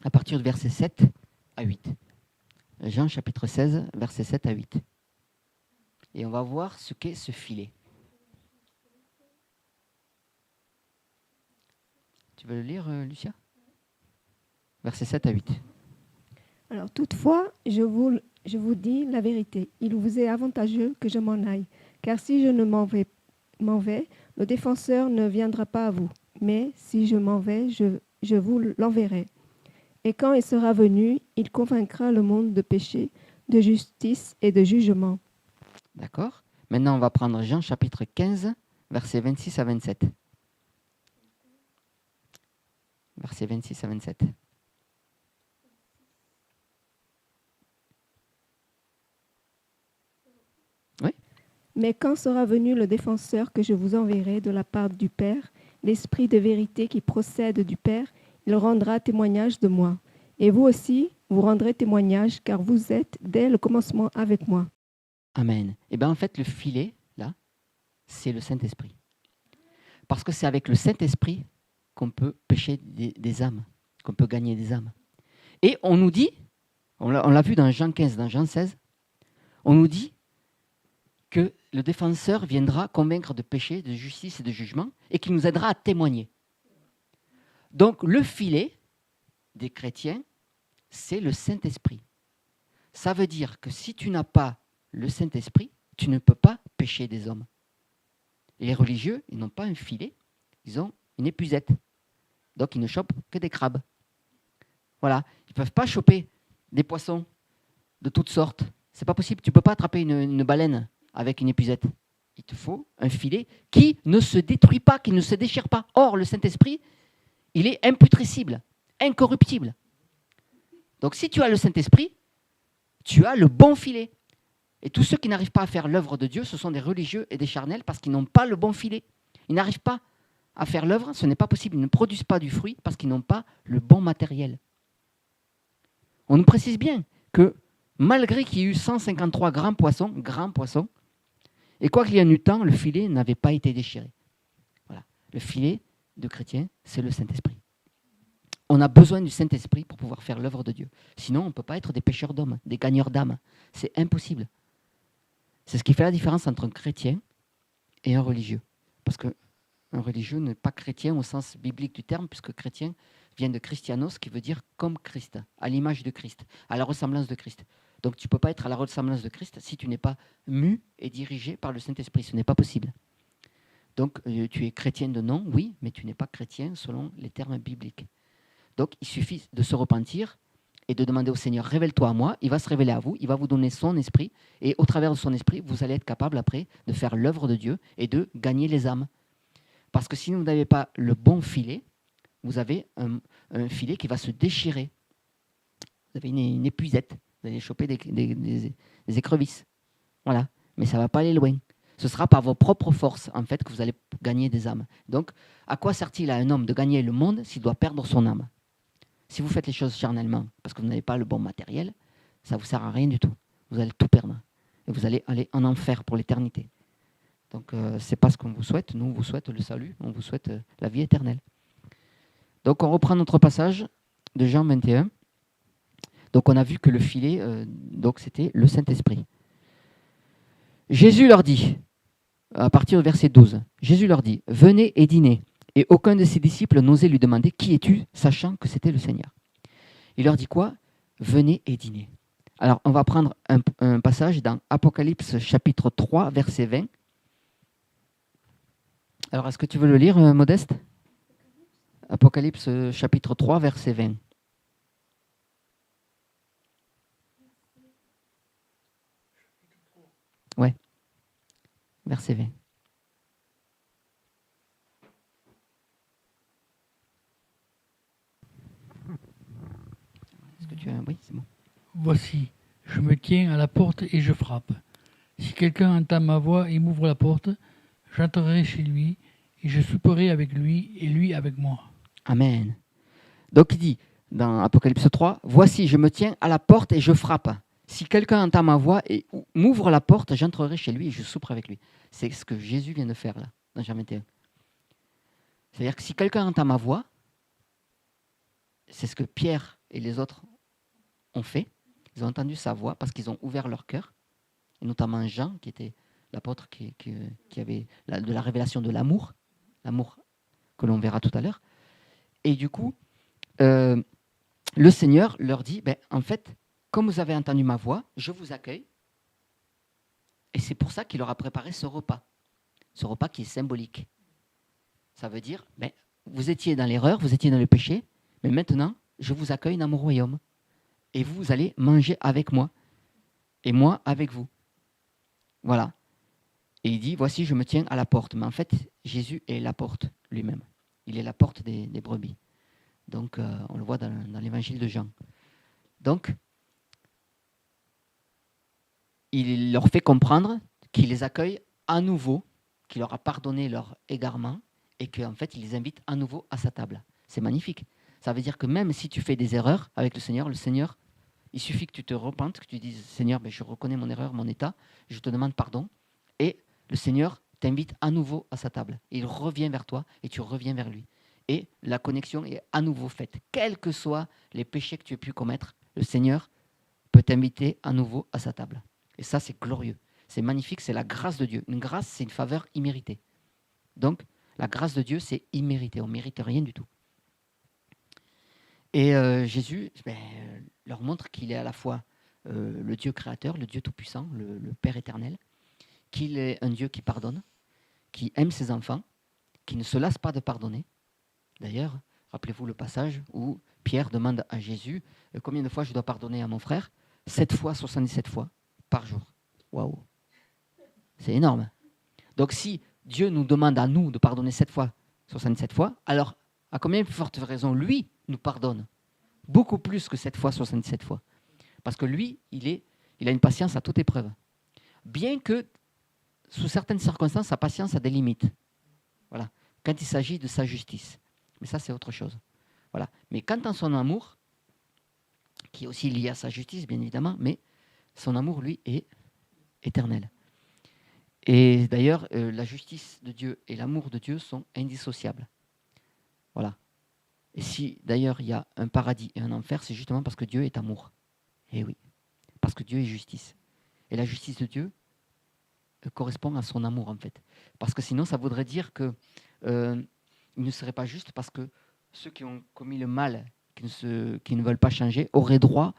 à partir du verset 7 à 8. Jean chapitre 16, verset 7 à 8. Et on va voir ce qu'est ce filet. Tu veux le lire, Lucia ? Verset 7 à 8. Alors, toutefois, je vous dis la vérité. Il vous est avantageux que je m'en aille. Car si je ne m'en vais, le défenseur ne viendra pas à vous. Mais si je m'en vais, je vous l'enverrai. Et quand il sera venu, il convaincra le monde de péché, de justice et de jugement. D'accord. Maintenant, on va prendre Jean chapitre 15, versets 26 à 27. Versets 26 à 27. Oui. Mais quand sera venu le défenseur que je vous enverrai de la part du Père, l'Esprit de vérité qui procède du Père, il rendra témoignage de moi. Et vous aussi, vous rendrez témoignage, car vous êtes dès le commencement avec moi. Amen. Et bien en fait, le filet, là, c'est le Saint-Esprit. Parce que c'est avec le Saint-Esprit qu'on peut pêcher des âmes, qu'on peut gagner des âmes. Et on nous dit, on l'a vu dans Jean 15, dans Jean 16, on nous dit que le défenseur viendra convaincre de péché, de justice et de jugement, et qu'il nous aidera à témoigner. Donc le filet des chrétiens, c'est le Saint-Esprit. Ça veut dire que si tu n'as pas le Saint-Esprit, tu ne peux pas pécher des hommes. Les religieux, ils n'ont pas un filet, ils ont une épuisette. Donc ils ne chopent que des crabes. Voilà, ils ne peuvent pas choper des poissons de toutes sortes. C'est pas possible, tu ne peux pas attraper une baleine avec une épuisette. Il te faut un filet qui ne se détruit pas, qui ne se déchire pas. Or, le Saint-Esprit, il est imputrescible, incorruptible. Donc si tu as le Saint-Esprit, tu as le bon filet. Et tous ceux qui n'arrivent pas à faire l'œuvre de Dieu, ce sont des religieux et des charnels parce qu'ils n'ont pas le bon filet. Ils n'arrivent pas à faire l'œuvre, ce n'est pas possible. Ils ne produisent pas du fruit parce qu'ils n'ont pas le bon matériel. On nous précise bien que malgré qu'il y ait eu 153 grands poissons, et quoi qu'il y en eût tant, le filet n'avait pas été déchiré. Voilà. Le filet de chrétien, c'est le Saint-Esprit. On a besoin du Saint-Esprit pour pouvoir faire l'œuvre de Dieu. Sinon, on ne peut pas être des pêcheurs d'hommes, des gagneurs d'âmes. C'est impossible. C'est ce qui fait la différence entre un chrétien et un religieux. Parce qu'un religieux n'est pas chrétien au sens biblique du terme, puisque chrétien vient de Christianos, qui veut dire comme Christ, à l'image de Christ, à la ressemblance de Christ. Donc tu ne peux pas être à la ressemblance de Christ si tu n'es pas mu et dirigé par le Saint-Esprit. Ce n'est pas possible. Donc tu es chrétien de nom, oui, mais tu n'es pas chrétien selon les termes bibliques. Donc il suffit de se repentir et de demander au Seigneur, révèle-toi à moi, il va se révéler à vous, il va vous donner son esprit, et au travers de son esprit, vous allez être capable après de faire l'œuvre de Dieu et de gagner les âmes. Parce que si vous n'avez pas le bon filet, vous avez un filet qui va se déchirer. Vous avez une épuisette, vous allez choper des écrevisses. Voilà, mais ça ne va pas aller loin. Ce sera par vos propres forces, en fait, que vous allez gagner des âmes. Donc, à quoi sert-il à un homme de gagner le monde s'il doit perdre son âme ? Si vous faites les choses charnellement, parce que vous n'avez pas le bon matériel, ça ne vous sert à rien du tout. Vous allez tout perdre. Et vous allez aller en enfer pour l'éternité. Donc, ce n'est pas ce qu'on vous souhaite. Nous, on vous souhaite le salut, on vous souhaite la vie éternelle. Donc, on reprend notre passage de Jean 21. Donc, on a vu que le filet, donc c'était le Saint-Esprit. Jésus leur dit, à partir du verset 12, Jésus leur dit, « Venez et dînez. » Et aucun de ses disciples n'osait lui demander, « Qui es-tu ?» sachant que c'était le Seigneur. Il leur dit quoi ? « Venez et dînez. » Alors, on va prendre un passage dans Apocalypse chapitre 3, verset 20. Alors, est-ce que tu veux le lire, Modeste ? Apocalypse chapitre 3, verset 20. Ouais, verset 20. Est-ce que tu as... Oui, c'est bon. Voici, je me tiens à la porte et je frappe. Si quelqu'un entend ma voix et m'ouvre la porte, j'entrerai chez lui et je souperai avec lui et lui avec moi. Amen. Donc il dit dans Apocalypse 3, « Voici, je me tiens à la porte et je frappe. Si quelqu'un entend ma voix et m'ouvre la porte, j'entrerai chez lui et je souperai avec lui. » C'est ce que Jésus vient de faire là, dans Jean 21. C'est-à-dire que si quelqu'un entend ma voix, c'est ce que Pierre et les autres ont fait. Ils ont entendu sa voix parce qu'ils ont ouvert leur cœur, et notamment Jean, qui était l'apôtre qui avait de la révélation de l'amour que l'on verra tout à l'heure. Et du coup, le Seigneur leur dit, en fait, comme vous avez entendu ma voix, je vous accueille. Et c'est pour ça qu'il leur a préparé ce repas qui est symbolique. Ça veut dire, vous étiez dans l'erreur, vous étiez dans le péché, mais maintenant, je vous accueille dans mon royaume. Et vous allez manger avec moi, et moi avec vous. Voilà. Et il dit, voici, je me tiens à la porte. Mais en fait, Jésus est la porte lui-même. Il est la porte des brebis. Donc, on le voit dans l'évangile de Jean. Donc, il leur fait comprendre qu'il les accueille à nouveau, qu'il leur a pardonné leur égarement et qu'en fait, il les invite à nouveau à sa table. C'est magnifique. Ça veut dire que même si tu fais des erreurs avec le Seigneur, il suffit que tu te repentes, que tu dises, Seigneur, je reconnais mon erreur, mon état, je te demande pardon. Et le Seigneur t'invite à nouveau à sa table. Il revient vers toi et tu reviens vers lui. Et la connexion est à nouveau faite. Quels que soient les péchés que tu aies pu commettre, le Seigneur peut t'inviter à nouveau à sa table. Et ça, c'est glorieux. c'est magnifique, c'est la grâce de Dieu. Une grâce, c'est une faveur imméritée. Donc, la grâce de Dieu, c'est immérité. On ne mérite rien du tout. Et Jésus leur montre qu'il est à la fois le Dieu créateur, le Dieu tout-puissant, le Père éternel, qu'il est un Dieu qui pardonne, qui aime ses enfants, qui ne se lasse pas de pardonner. D'ailleurs, rappelez-vous le passage où Pierre demande à Jésus combien de fois je dois pardonner à mon frère 7 fois, 77 fois par jour. Waouh! C'est énorme. Donc si Dieu nous demande à nous de pardonner 7 fois, 67 fois, alors à combien de forte raison lui nous pardonne? Beaucoup plus que 7 fois, 67 fois. Parce que lui, il a une patience à toute épreuve. Bien que, sous certaines circonstances, sa patience a des limites. Voilà. Quand il s'agit de sa justice. Mais ça, c'est autre chose. Voilà. Mais quant à son amour, qui est aussi lié à sa justice, bien évidemment, mais son amour, lui, est éternel. Et d'ailleurs, la justice de Dieu et l'amour de Dieu sont indissociables. Voilà. Et si, d'ailleurs, il y a un paradis et un enfer, c'est justement parce que Dieu est amour. Eh oui. Parce que Dieu est justice. Et la justice de Dieu correspond à son amour, en fait. Parce que sinon, ça voudrait dire que il ne serait pas juste parce que ceux qui ont commis le mal, qui ne veulent pas changer, auraient droit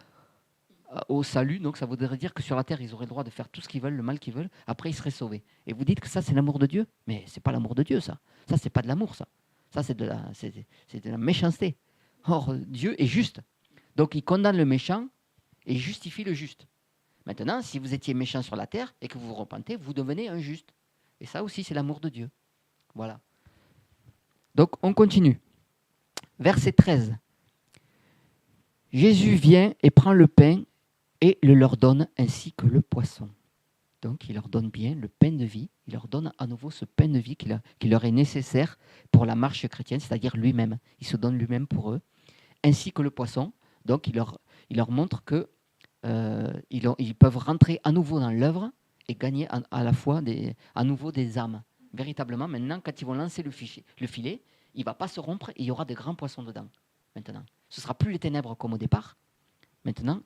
au salut. Donc ça voudrait dire que sur la terre, ils auraient le droit de faire tout ce qu'ils veulent, le mal qu'ils veulent. Après, ils seraient sauvés. Et vous dites que ça, c'est l'amour de Dieu? Mais c'est pas l'amour de Dieu, ça. Ça, c'est pas de l'amour, ça. Ça, c'est de la méchanceté. Or, Dieu est juste. Donc, il condamne le méchant et justifie le juste. Maintenant, si vous étiez méchant sur la terre et que vous vous repentez, vous devenez un juste. Et ça aussi, c'est l'amour de Dieu. Voilà. Donc, on continue. Verset 13. Jésus vient et prend le pain et le leur donne ainsi que le poisson. Donc, il leur donne bien le pain de vie. Il leur donne à nouveau ce pain de vie qui leur est nécessaire pour la marche chrétienne, c'est-à-dire lui-même. Il se donne lui-même pour eux, ainsi que le poisson. Donc, il leur montre que ils peuvent rentrer à nouveau dans l'œuvre et gagner à la fois à nouveau des âmes. Véritablement, maintenant, quand ils vont lancer le filet, il ne va pas se rompre et il y aura des grands poissons dedans. Maintenant, ce ne sera plus les ténèbres comme au départ. Maintenant,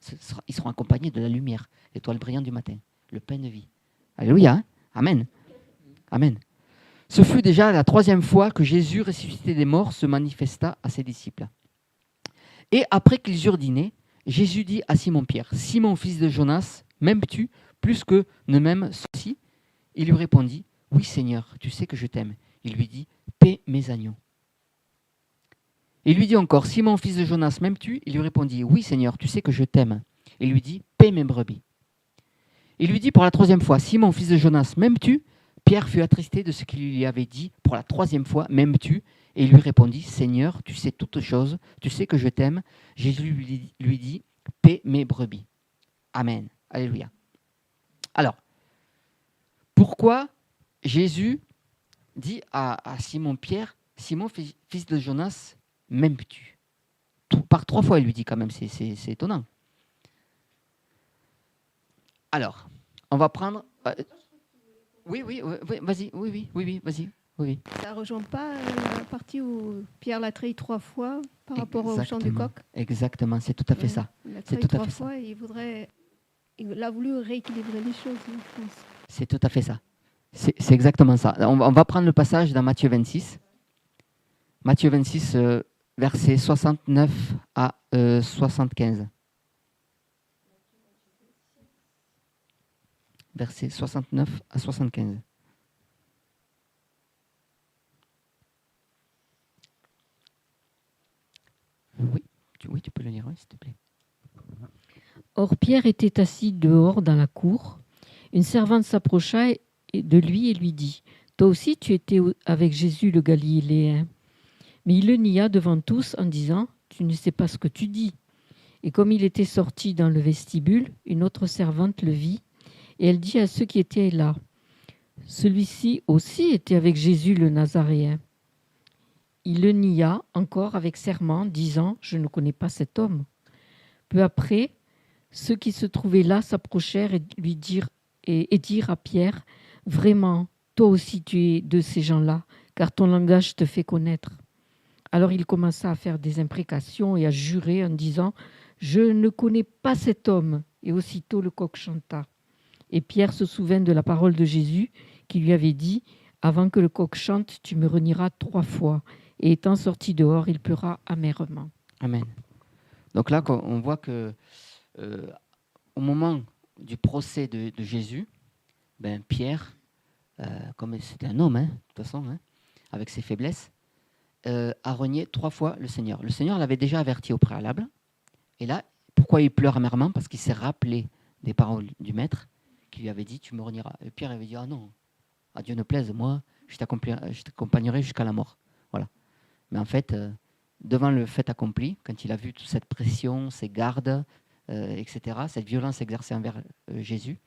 ils seront accompagnés de la lumière, l'étoile brillante du matin, le pain de vie. Alléluia, hein? Amen. Amen. Ce fut déjà la 3e fois que Jésus, ressuscité des morts, se manifesta à ses disciples. Et après qu'ils eurent dîné, Jésus dit à Simon-Pierre, « Simon, fils de Jonas, m'aimes-tu plus que ne m'aiment ceux-ci » Il lui répondit, « Oui, Seigneur, tu sais que je t'aime. » Il lui dit, « Paie mes agneaux. » Il lui dit encore, « Simon, fils de Jonas, m'aimes-tu » Il lui répondit, « Oui, Seigneur, tu sais que je t'aime. » Il lui dit, « Paie mes brebis. » Il lui dit pour la 3e fois, « Simon, fils de Jonas, m'aimes-tu » Pierre fut attristé de ce qu'il lui avait dit pour la 3e fois, « M'aimes-tu » Et il lui répondit, « Seigneur, tu sais toutes choses, tu sais que je t'aime. » Jésus lui dit, « Paie mes brebis. » Amen. Alléluia. Alors, pourquoi Jésus dit à Simon-Pierre, « Simon, fils de Jonas, m'aimes-tu » Par 3 fois, il lui dit quand même, c'est étonnant. Alors, on va prendre... Oui, vas-y, oui, vas-y. Oui. Ça ne rejoint pas la partie où Pierre l'a trahi 3 fois par rapport au chant du coq? Exactement, c'est tout à fait ça. Il l'a trahi 3 fois et il a voulu rééquilibrer les choses, je pense. C'est tout à fait ça. C'est exactement ça. On va prendre le passage dans Matthieu 26. Matthieu 26, versets 69 à 75. Versets 69 à 75. Oui, tu peux le lire, s'il te plaît. Or Pierre était assis dehors dans la cour. Une servante s'approcha de lui et lui dit, « Toi aussi tu étais avec Jésus le Galiléen. » Mais il le nia devant tous en disant, « Tu ne sais pas ce que tu dis. » Et comme il était sorti dans le vestibule, une autre servante le vit, et elle dit à ceux qui étaient là, « Celui-ci aussi était avec Jésus le Nazaréen. » Il le nia encore avec serment, disant, « Je ne connais pas cet homme. » Peu après, ceux qui se trouvaient là s'approchèrent et dirent à Pierre, « Vraiment, toi aussi tu es de ces gens-là, car ton langage te fait connaître. » Alors il commença à faire des imprécations et à jurer en disant, « Je ne connais pas cet homme. » Et aussitôt le coq chanta. Et Pierre se souvint de la parole de Jésus qui lui avait dit « Avant que le coq chante, tu me renieras 3 fois. » Et étant sorti dehors, il pleura amèrement. Amen. Donc là, on voit que au moment du procès de Jésus, Pierre, comme c'était un homme, de toute façon, avec ses faiblesses, a renié 3 fois le Seigneur. Le Seigneur l'avait déjà averti au préalable. Et là, pourquoi il pleure amèrement? Parce qu'il s'est rappelé des paroles du Maître qui lui avait dit « Tu me renieras ». Et Pierre avait dit « Ah non, à Dieu ne plaise, moi, je t'accompagnerai jusqu'à la mort. » Voilà. Mais en fait, devant le fait accompli, quand il a vu toute cette pression, ces gardes, etc., cette violence exercée envers Jésus,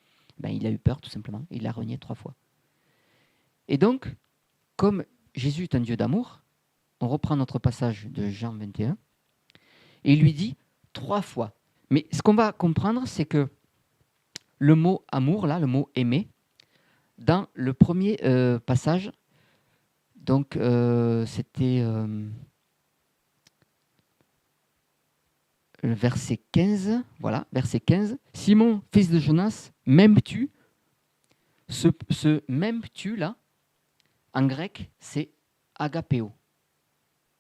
il a eu peur tout simplement. Il l'a renié 3 fois. Et donc, comme Jésus est un Dieu d'amour, on reprend notre passage de Jean 21, et il lui dit 3 fois. Mais ce qu'on va comprendre, c'est que le mot amour, là, le mot aimer, dans le premier passage, donc c'était le verset 15, voilà, verset 15. « Simon, fils de Jonas, m'aimes-tu » Ce m'aimes-tu, là, en grec, c'est agapéo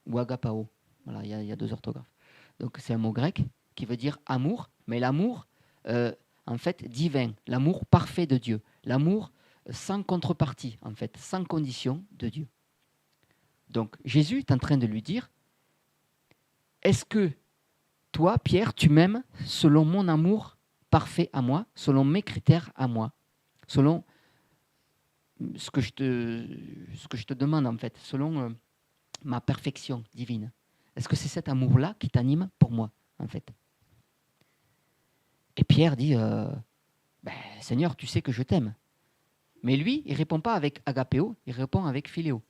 ou agapao. Voilà, il y a 2 orthographes. Donc c'est un mot grec qui veut dire amour, mais l'amour, en fait, divin, l'amour parfait de Dieu, l'amour sans contrepartie, en fait, sans condition de Dieu. Donc Jésus est en train de lui dire, est-ce que toi, Pierre, tu m'aimes selon mon amour parfait à moi, selon mes critères à moi, selon ce que je te demande, en fait, selon ma perfection divine. Est-ce que c'est cet amour-là qui t'anime pour moi, en fait? Et Pierre dit, Seigneur, tu sais que je t'aime. Mais lui, il ne répond pas avec agapéo, il répond avec philéo.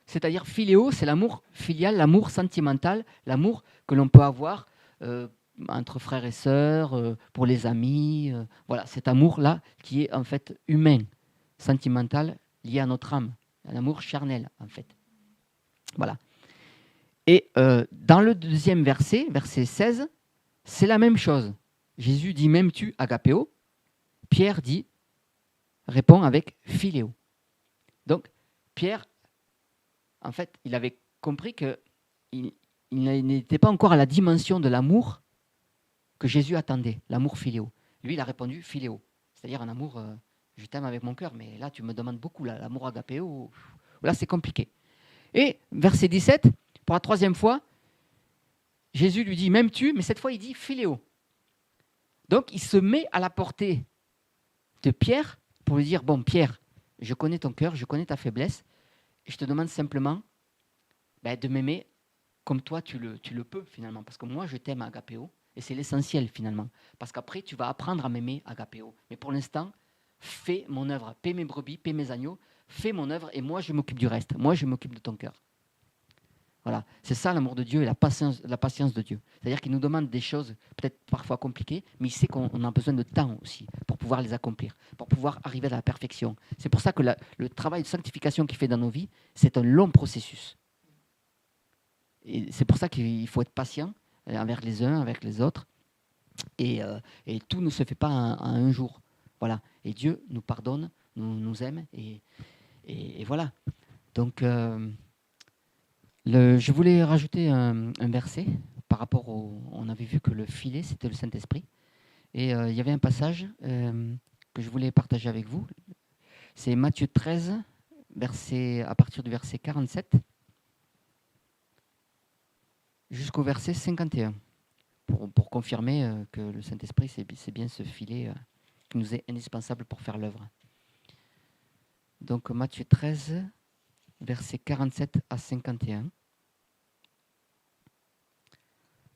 C'est-à-dire, philéo, c'est l'amour filial, l'amour sentimental, l'amour que l'on peut avoir entre frères et sœurs, pour les amis. Voilà, cet amour-là qui est en fait humain, sentimental, lié à notre âme, un amour charnel, en fait. Voilà. Et dans le deuxième verset, verset 16, c'est la même chose. Jésus dit « M'aimes-tu, agapéo ?» Pierre répond avec « philéo ». Donc, Pierre, en fait, il avait compris qu'il n'était pas encore à la dimension de l'amour que Jésus attendait, l'amour philéo. Lui, il a répondu philéo, c'est-à-dire un amour, je t'aime avec mon cœur, mais là, tu me demandes beaucoup, là, l'amour agapéo, là, c'est compliqué. Et verset 17, pour la 3e fois, Jésus lui dit « M'aimes-tu ?» mais cette fois, il dit « philéo ». Donc, il se met à la portée de Pierre pour lui dire « Bon, Pierre, je connais ton cœur, je connais ta faiblesse, et je te demande simplement de m'aimer comme toi, tu le peux, finalement. Parce que moi, je t'aime agapéo, et c'est l'essentiel, finalement. Parce qu'après, tu vas apprendre à m'aimer agapéo. Mais pour l'instant, fais mon œuvre, paie mes brebis, paie mes agneaux, fais mon œuvre, et moi, je m'occupe du reste. Moi, je m'occupe de ton cœur. » Voilà, c'est ça l'amour de Dieu et la patience de Dieu. C'est-à-dire qu'il nous demande des choses peut-être parfois compliquées, mais il sait qu'on a besoin de temps aussi pour pouvoir les accomplir, pour pouvoir arriver à la perfection. C'est pour ça que le travail de sanctification qu'il fait dans nos vies, c'est un long processus. Et c'est pour ça qu'il faut être patient envers les uns, avec les autres. Et tout ne se fait pas en un jour. Voilà. Et Dieu nous pardonne, nous aime. Et voilà. Donc... je voulais rajouter un verset par rapport on avait vu que le filet, c'était le Saint-Esprit. Et il y avait un passage que je voulais partager avec vous. C'est Matthieu 13, à partir du verset 47 jusqu'au verset 51, pour confirmer que le Saint-Esprit, c'est bien ce filet qui nous est indispensable pour faire l'œuvre. Donc Matthieu 13, versets 47 à 51.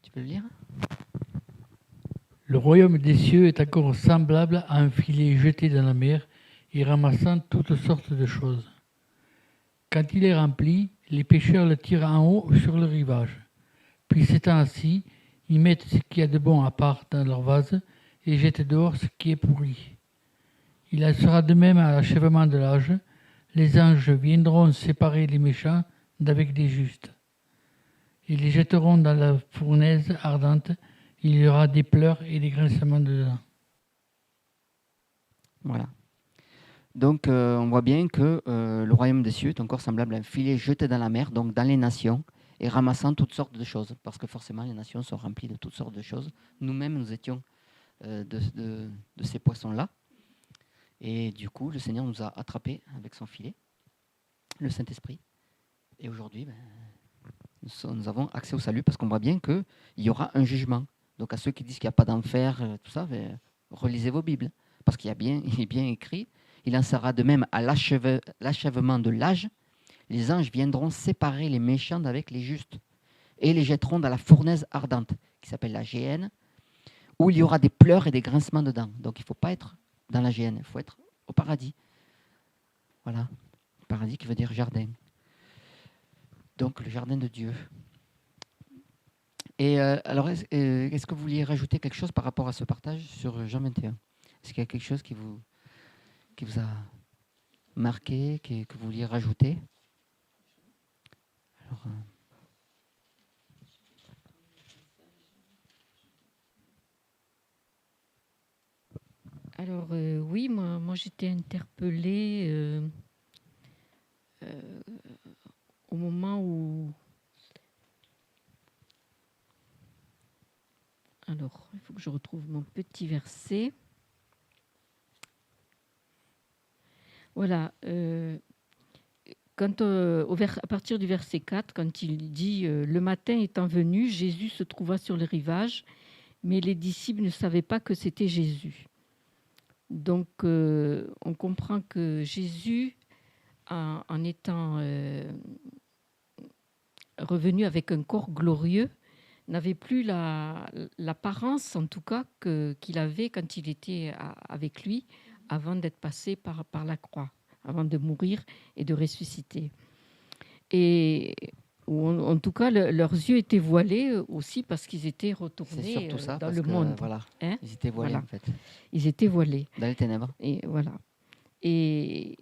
Tu peux le lire ? Le royaume des cieux est encore semblable à un filet jeté dans la mer et ramassant toutes sortes de choses. Quand il est rempli, les pêcheurs le tirent en haut sur le rivage. Puis s'étant assis, ils mettent ce qu'il y a de bon à part dans leur vase et jettent dehors ce qui est pourri. Il en sera de même à l'achèvement de l'âge. Les anges viendront séparer les méchants d'avec les justes. Ils les jetteront dans la fournaise ardente. Il y aura des pleurs et des grincements de dents. Voilà. Donc, on voit bien que le royaume des cieux est encore semblable à un filet jeté dans la mer, donc dans les nations, et ramassant toutes sortes de choses, parce que forcément, les nations sont remplies de toutes sortes de choses. Nous-mêmes, nous étions de ces poissons-là. Et du coup, le Seigneur nous a attrapés avec son filet, le Saint-Esprit. Et aujourd'hui, nous avons accès au salut, parce qu'on voit bien qu'il y aura un jugement. Donc, à ceux qui disent qu'il n'y a pas d'enfer, tout ça, relisez vos Bibles, parce qu'il est bien écrit. Il en sera de même à l'achèvement de l'âge. Les anges viendront séparer les méchants d'avec les justes et les jetteront dans la fournaise ardente, qui s'appelle la géhenne, où il y aura des pleurs et des grincements de dents. Donc, il ne faut pas être dans la géhenne, il faut être au paradis. Voilà, le paradis qui veut dire jardin. Donc, le jardin de Dieu. Et alors, est-ce que vous vouliez rajouter quelque chose par rapport à ce partage sur Jean 21 ? Est-ce qu'il y a quelque chose qui vous a marqué, que vous vouliez rajouter ? Alors, oui, moi j'étais interpellée au moment où... Alors, il faut que je retrouve mon petit verset. Voilà. À partir du verset 4, quand il dit « Le matin étant venu, Jésus se trouva sur le rivage, mais les disciples ne savaient pas que c'était Jésus. » Donc, on comprend que Jésus, en étant revenu avec un corps glorieux, n'avait plus l'apparence, en tout cas, qu'il avait quand il était avec lui, avant d'être passé par la croix, avant de mourir et de ressusciter. Et en tout cas, leurs yeux étaient voilés aussi parce qu'ils étaient retournés dans le monde. Voilà, hein, ils étaient voilés, voilà. en fait. Ils étaient voilés. Dans les ténèbres. Et voilà. Et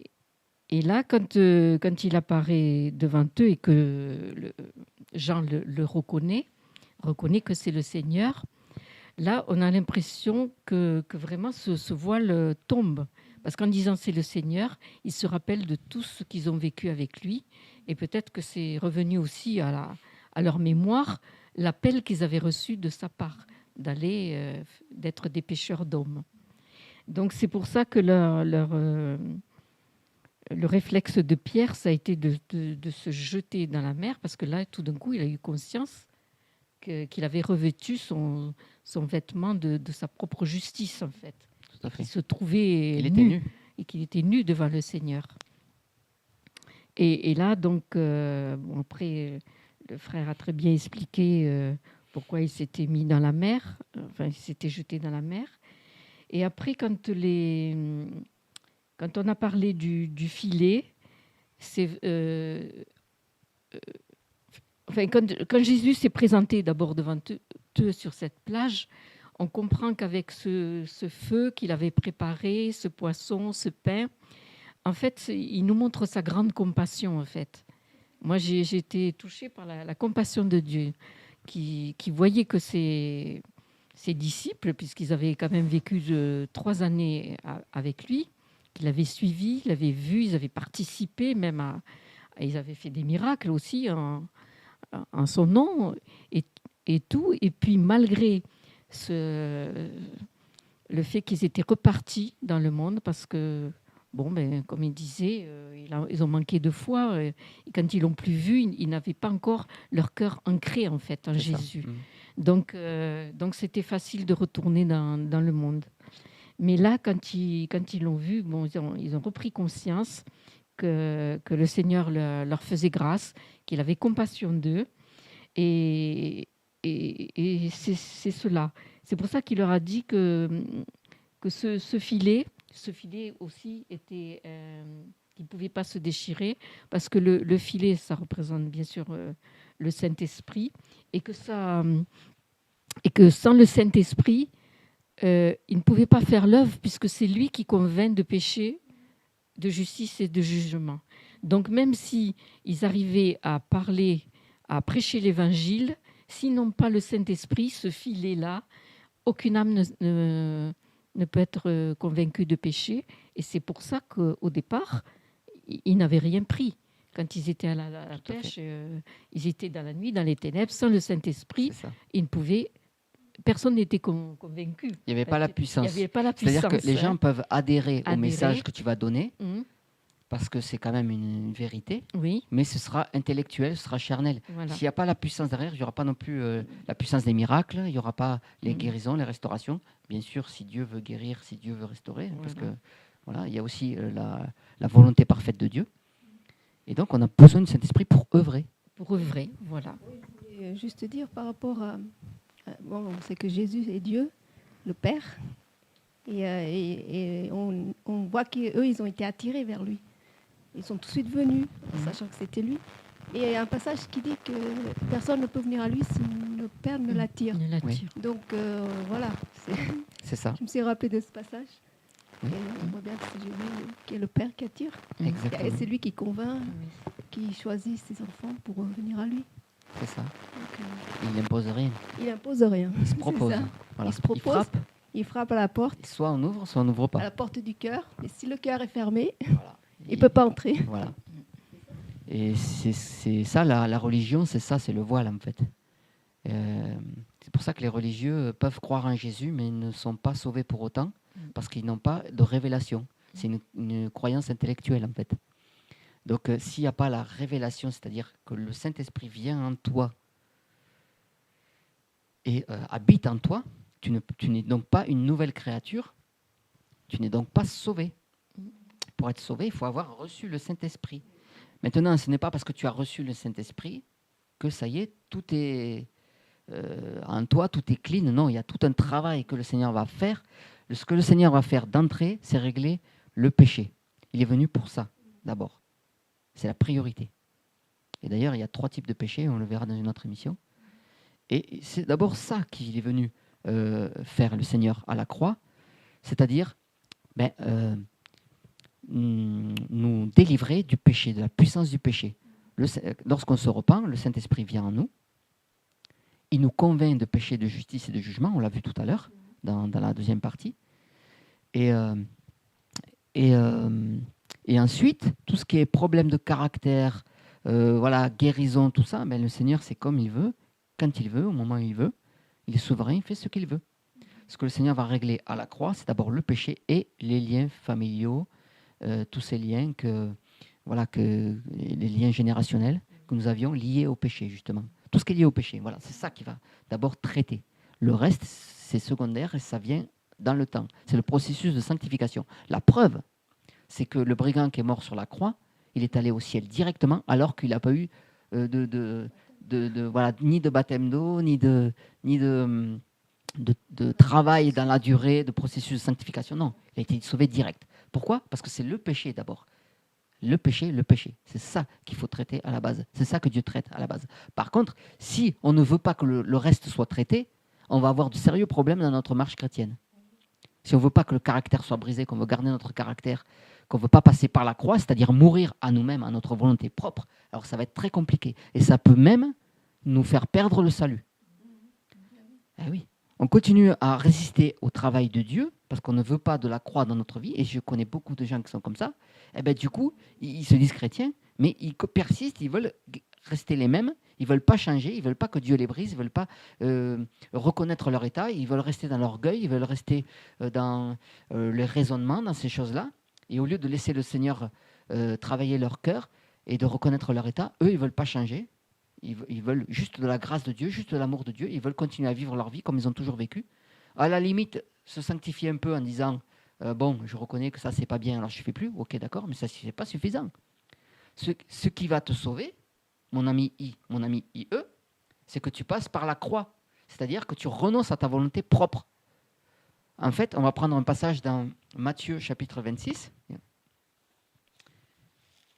là, quand il apparaît devant eux et que Jean le reconnaît que c'est le Seigneur, là, on a l'impression que vraiment ce voile tombe. Parce qu'en disant c'est le Seigneur, ils se rappellent de tout ce qu'ils ont vécu avec lui. Et peut-être que c'est revenu aussi à leur mémoire l'appel qu'ils avaient reçu de sa part, d'être des pêcheurs d'hommes. Donc c'est pour ça que le réflexe de Pierre, ça a été de se jeter dans la mer, parce que là, tout d'un coup, il a eu conscience qu'il avait revêtu son vêtement de sa propre justice, en fait. Tout à fait. Il se trouvait nu. Et qu'il était nu devant le Seigneur. Et là, donc, après, le frère a très bien expliqué pourquoi il s'était mis dans la mer, enfin, il s'était jeté dans la mer. Et après, quand on a parlé du filet, quand Jésus s'est présenté d'abord devant eux sur cette plage, on comprend qu'avec ce feu qu'il avait préparé, ce poisson, ce pain, en fait, il nous montre sa grande compassion, en fait. Moi, j'ai été touchée par la compassion de Dieu, qui voyait que ses disciples, puisqu'ils avaient quand même vécu 3 années avec lui, qu'il avait suivi, il l'avait vu, ils avaient participé même ils avaient fait des miracles aussi en son nom et tout. Et puis, malgré le fait qu'ils étaient repartis dans le monde, parce que, comme il disait, ils ont manqué de foi. Et quand ils l'ont plus vu, ils n'avaient pas encore leur cœur ancré, en fait, en Jésus. Donc, c'était facile de retourner dans le monde. Mais là, quand ils l'ont vu, ils ont repris conscience que le Seigneur leur faisait grâce, qu'il avait compassion d'eux. Et c'est cela. C'est pour ça qu'il leur a dit que ce filet aussi était, qu'il ne pouvait pas se déchirer, parce que le filet, ça représente bien sûr le Saint-Esprit, et que sans le Saint-Esprit, il ne pouvait pas faire l'œuvre, puisque c'est lui qui convainc de péché, de justice et de jugement. Donc même si ils arrivaient à parler, à prêcher l'évangile, s'ils n'ont pas le Saint-Esprit, ce filet-là, aucune âme ne peut être convaincu de péché. Et c'est pour ça qu'au départ, ils n'avaient rien pris. Quand ils étaient à la Tout à pêche, ils étaient dans la nuit, dans les ténèbres, sans le Saint-Esprit. C'est ça. Ils ne pouvaient... Personne n'était convaincu. Il n'y avait pas la Il n'y puissance. avait pas la puissance. C'est-à-dire que les gens peuvent adhérer au Adhérer. message que tu vas donner, Mhm. parce que c'est quand même une vérité, Oui, mais ce sera intellectuel, ce sera charnel. voilà. S'il n'y a pas la puissance derrière, il n'y aura pas non plus la puissance des miracles, il n'y aura pas les Mhm. guérisons, les restaurations. Bien sûr, si Dieu veut guérir, si Dieu veut restaurer, parce que Voilà. voilà, il y a aussi la volonté parfaite de Dieu. Et donc, on a besoin du Saint-Esprit pour œuvrer. Pour œuvrer, voilà. Et juste dire par rapport bon, on sait que Jésus est Dieu, le Père, et on voit qu'eux, ils ont été attirés vers lui. Ils sont tout de suite venus, en sachant que c'était lui. Et il y a un passage qui dit que personne ne peut venir à lui si le Père ne l'attire. Il l'attire. Oui. Donc voilà, C'est ça, je me suis rappelé de ce passage. Oui. Et on voit bien que c'est Jésus qui est le Père qui attire. Et exactement. c'est lui qui convainc, Oui. qui choisit ses enfants pour venir à lui. C'est ça. Donc, Il n'impose rien, il n'impose rien. il se C'est propose. ça. Voilà. Il se propose. frappe, Il frappe à la porte, et soit on ouvre, soit on n'ouvre à pas. la porte du cœur. Et si le cœur est fermé, Voilà. il ne peut pas entrer. Voilà. Et c'est ça, la religion, c'est ça, c'est le voile en fait. C'est pour ça que les religieux peuvent croire en Jésus, mais ne sont pas sauvés pour autant, parce qu'ils n'ont pas de révélation. C'est une croyance intellectuelle en fait. Donc s'il n'y a pas la révélation, c'est-à-dire que le Saint-Esprit vient en toi et habite en toi, tu n'es donc pas une nouvelle créature, tu n'es donc pas sauvé. Pour être sauvé, il faut avoir reçu le Saint-Esprit. Maintenant, ce n'est pas parce que tu as reçu le Saint-Esprit que ça y est, tout est en toi, tout est clean. Non, il y a tout un travail que le Seigneur va faire. Ce que le Seigneur va faire d'entrée, c'est régler le péché. Il est venu pour ça, d'abord. C'est la priorité. Et d'ailleurs, il y a 3 types de péchés, on le verra dans une autre émission. Et c'est d'abord ça qu'il est venu faire le Seigneur à la croix, c'est-à-dire nous délivrer du péché, de la puissance du péché. Lorsqu'on se repent, le Saint-Esprit vient en nous. Il nous convainc de péché, de justice et de jugement. On l'a vu tout à l'heure, dans la deuxième partie. Et ensuite, tout ce qui est problème de caractère, voilà, guérison, tout ça, le Seigneur, c'est comme il veut, quand il veut, au moment où il veut. Il est souverain, il fait ce qu'il veut. Ce que le Seigneur va régler à la croix, c'est d'abord le péché et les liens familiaux, tous ces liens les liens générationnels que nous avions liés au péché, justement. Tout ce qui est lié au péché, voilà, c'est ça qui va d'abord traiter. Le reste, c'est secondaire et ça vient dans le temps. C'est le processus de sanctification. La preuve, c'est que le brigand qui est mort sur la croix, il est allé au ciel directement alors qu'il n'a pas eu ni de baptême d'eau, ni de travail dans la durée, de processus de sanctification. Non, il a été sauvé direct. Pourquoi ? Parce que c'est le péché d'abord. Le péché. C'est ça qu'il faut traiter à la base. C'est ça que Dieu traite à la base. Par contre, si on ne veut pas que le reste soit traité, on va avoir de sérieux problèmes dans notre marche chrétienne. Si on ne veut pas que le caractère soit brisé, qu'on veut garder notre caractère, qu'on ne veut pas passer par la croix, c'est-à-dire mourir à nous-mêmes, à notre volonté propre, alors ça va être très compliqué. Et ça peut même nous faire perdre le salut. Eh oui. On continue à résister au travail de Dieu parce qu'on ne veut pas de la croix dans notre vie. Et je connais beaucoup de gens qui sont comme ça. Et du coup, ils se disent chrétiens, mais ils persistent, ils veulent rester les mêmes. Ils ne veulent pas changer, ils ne veulent pas que Dieu les brise, ils ne veulent pas reconnaître leur état, ils veulent rester dans l'orgueil, ils veulent rester dans les raisonnements, dans ces choses-là. Et au lieu de laisser le Seigneur travailler leur cœur et de reconnaître leur état, eux, ils ne veulent pas changer. Ils veulent juste de la grâce de Dieu, juste de l'amour de Dieu. Ils veulent continuer à vivre leur vie comme ils ont toujours vécu. À la limite, se sanctifier un peu en disant bon, je reconnais que ça, c'est pas bien, alors je ne fais plus. Ok, d'accord, mais ça, c'est pas suffisant. Ce qui va te sauver, mon ami IE, c'est que tu passes par la croix. C'est-à-dire que tu renonces à ta volonté propre. En fait, on va prendre un passage dans Matthieu, chapitre 26.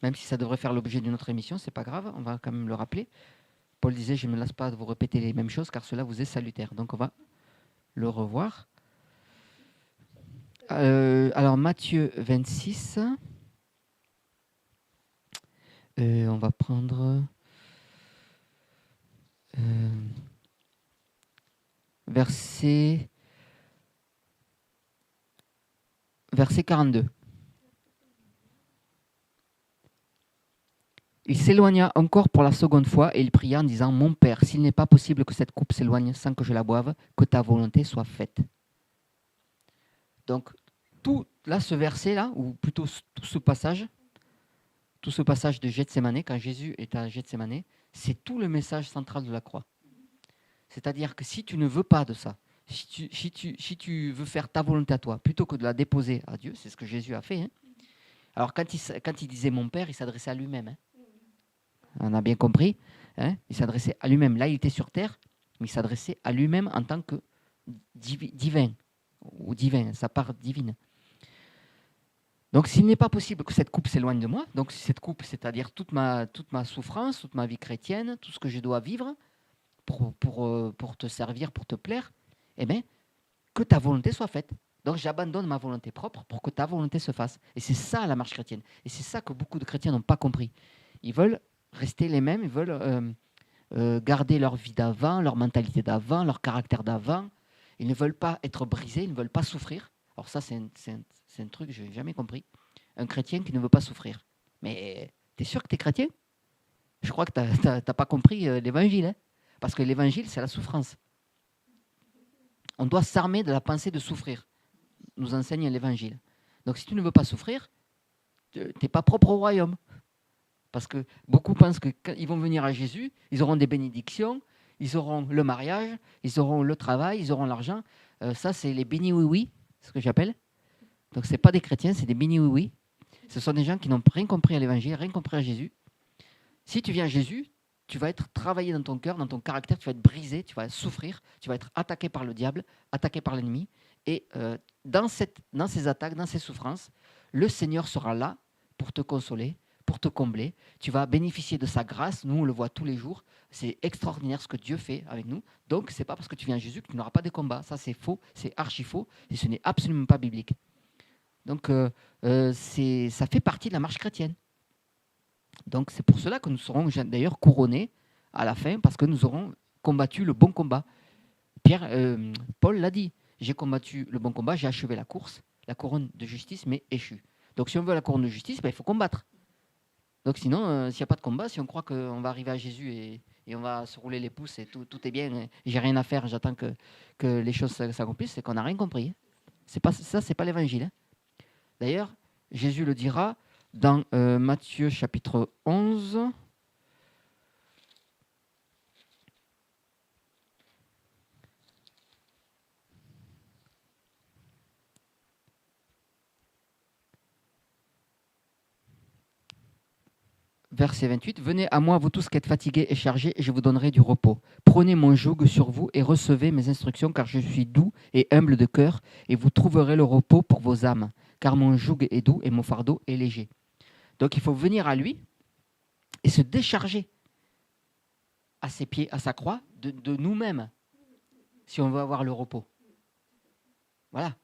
Même si ça devrait faire l'objet d'une autre émission, c'est pas grave, on va quand même le rappeler. Paul disait, je ne me lasse pas de vous répéter les mêmes choses, car cela vous est salutaire. Donc on va le revoir. Alors Matthieu 26, on va prendre verset verset 42. Il s'éloigna encore pour la seconde fois et il pria en disant « Mon Père, s'il n'est pas possible que cette coupe s'éloigne sans que je la boive, que ta volonté soit faite. » Donc, ce verset-là, ou plutôt tout ce passage de Gethsémanée, quand Jésus est à Gethsémanée, c'est tout le message central de la croix. C'est-à-dire que si tu ne veux pas de ça, si tu veux faire ta volonté à toi, plutôt que de la déposer à Dieu, c'est ce que Jésus a fait. Hein. Alors quand il disait « mon Père », il s'adressait à lui-même. Hein. On a bien compris. Hein. Il s'adressait à lui-même. Là, il était sur terre, mais il s'adressait à lui-même en tant que divin, ou divin, sa part divine. Donc, s'il n'est pas possible que cette coupe s'éloigne de moi, donc cette coupe, c'est-à-dire toute ma souffrance, toute ma vie chrétienne, tout ce que je dois vivre pour te servir, pour te plaire, eh bien, que ta volonté soit faite. Donc, j'abandonne ma volonté propre pour que ta volonté se fasse. Et c'est ça la marche chrétienne. Et c'est ça que beaucoup de chrétiens n'ont pas compris. Ils veulent rester les mêmes, ils veulent garder leur vie d'avant, leur mentalité d'avant, leur caractère d'avant. Ils ne veulent pas être brisés, ils ne veulent pas souffrir. Alors ça, c'est un truc que je n'ai jamais compris. Un chrétien qui ne veut pas souffrir. Mais tu es sûr que tu es chrétien? Je crois que tu n'as pas compris l'évangile. Hein, parce que l'évangile, c'est la souffrance. On doit s'armer de la pensée de souffrir, nous enseigne l'évangile. Donc si tu ne veux pas souffrir, tu n'es pas propre au royaume. Parce que beaucoup pensent que quand ils vont venir à Jésus, ils auront des bénédictions, ils auront le mariage, ils auront le travail, ils auront l'argent. Ça, c'est les bénis oui-oui, c'est ce que j'appelle. Donc ce n'est pas des chrétiens, c'est des bénis oui-oui. Ce sont des gens qui n'ont rien compris à l'évangile, rien compris à Jésus. Si tu viens à Jésus, tu vas être travaillé dans ton cœur, dans ton caractère, tu vas être brisé, tu vas souffrir, tu vas être attaqué par le diable, attaqué par l'ennemi. Et dans ces attaques, dans ces souffrances, le Seigneur sera là pour te consoler, pour te combler. Tu vas bénéficier de sa grâce. Nous, on le voit tous les jours. C'est extraordinaire ce que Dieu fait avec nous. Donc, ce n'est pas parce que tu viens à Jésus que tu n'auras pas de combat. Ça, c'est faux, c'est archi faux et ce n'est absolument pas biblique. Donc, ça fait partie de la marche chrétienne. Donc, c'est pour cela que nous serons d'ailleurs couronnés à la fin, parce que nous aurons combattu le bon combat. Paul l'a dit, j'ai combattu le bon combat, j'ai achevé la course, la couronne de justice m'est échue. Donc, si on veut la couronne de justice, il faut combattre. Donc, sinon, s'il n'y a pas de combat, si on croit qu'on va arriver à Jésus et on va se rouler les pouces et tout est bien, et j'ai rien à faire, j'attends que les choses s'accomplissent, c'est qu'on n'a rien compris. Ça, c'est pas l'évangile. Hein. D'ailleurs, Jésus le dira dans Matthieu chapitre 11. Verset 28, « Venez à moi, vous tous qui êtes fatigués et chargés, et je vous donnerai du repos. Prenez mon joug sur vous et recevez mes instructions, car je suis doux et humble de cœur, et vous trouverez le repos pour vos âmes, car mon joug est doux et mon fardeau est léger. » Donc il faut venir à lui et se décharger à ses pieds, à sa croix, de nous-mêmes, si on veut avoir le repos. Voilà.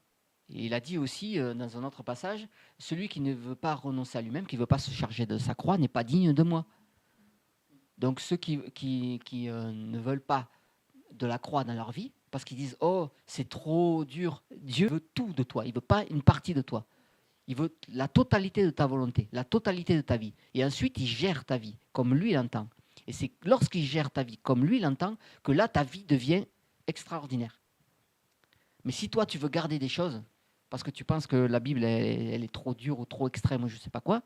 Et il a dit aussi dans un autre passage, celui qui ne veut pas renoncer à lui-même, qui ne veut pas se charger de sa croix, n'est pas digne de moi. Donc ceux qui ne veulent pas de la croix dans leur vie, parce qu'ils disent « Oh, c'est trop dur », Dieu veut tout de toi, il ne veut pas une partie de toi. Il veut la totalité de ta volonté, la totalité de ta vie. Et ensuite, il gère ta vie comme lui l'entend. Et c'est lorsqu'il gère ta vie comme lui l'entend que là, ta vie devient extraordinaire. Mais si toi, tu veux garder des choses, parce que tu penses que la Bible, elle est trop dure ou trop extrême ou je ne sais pas quoi,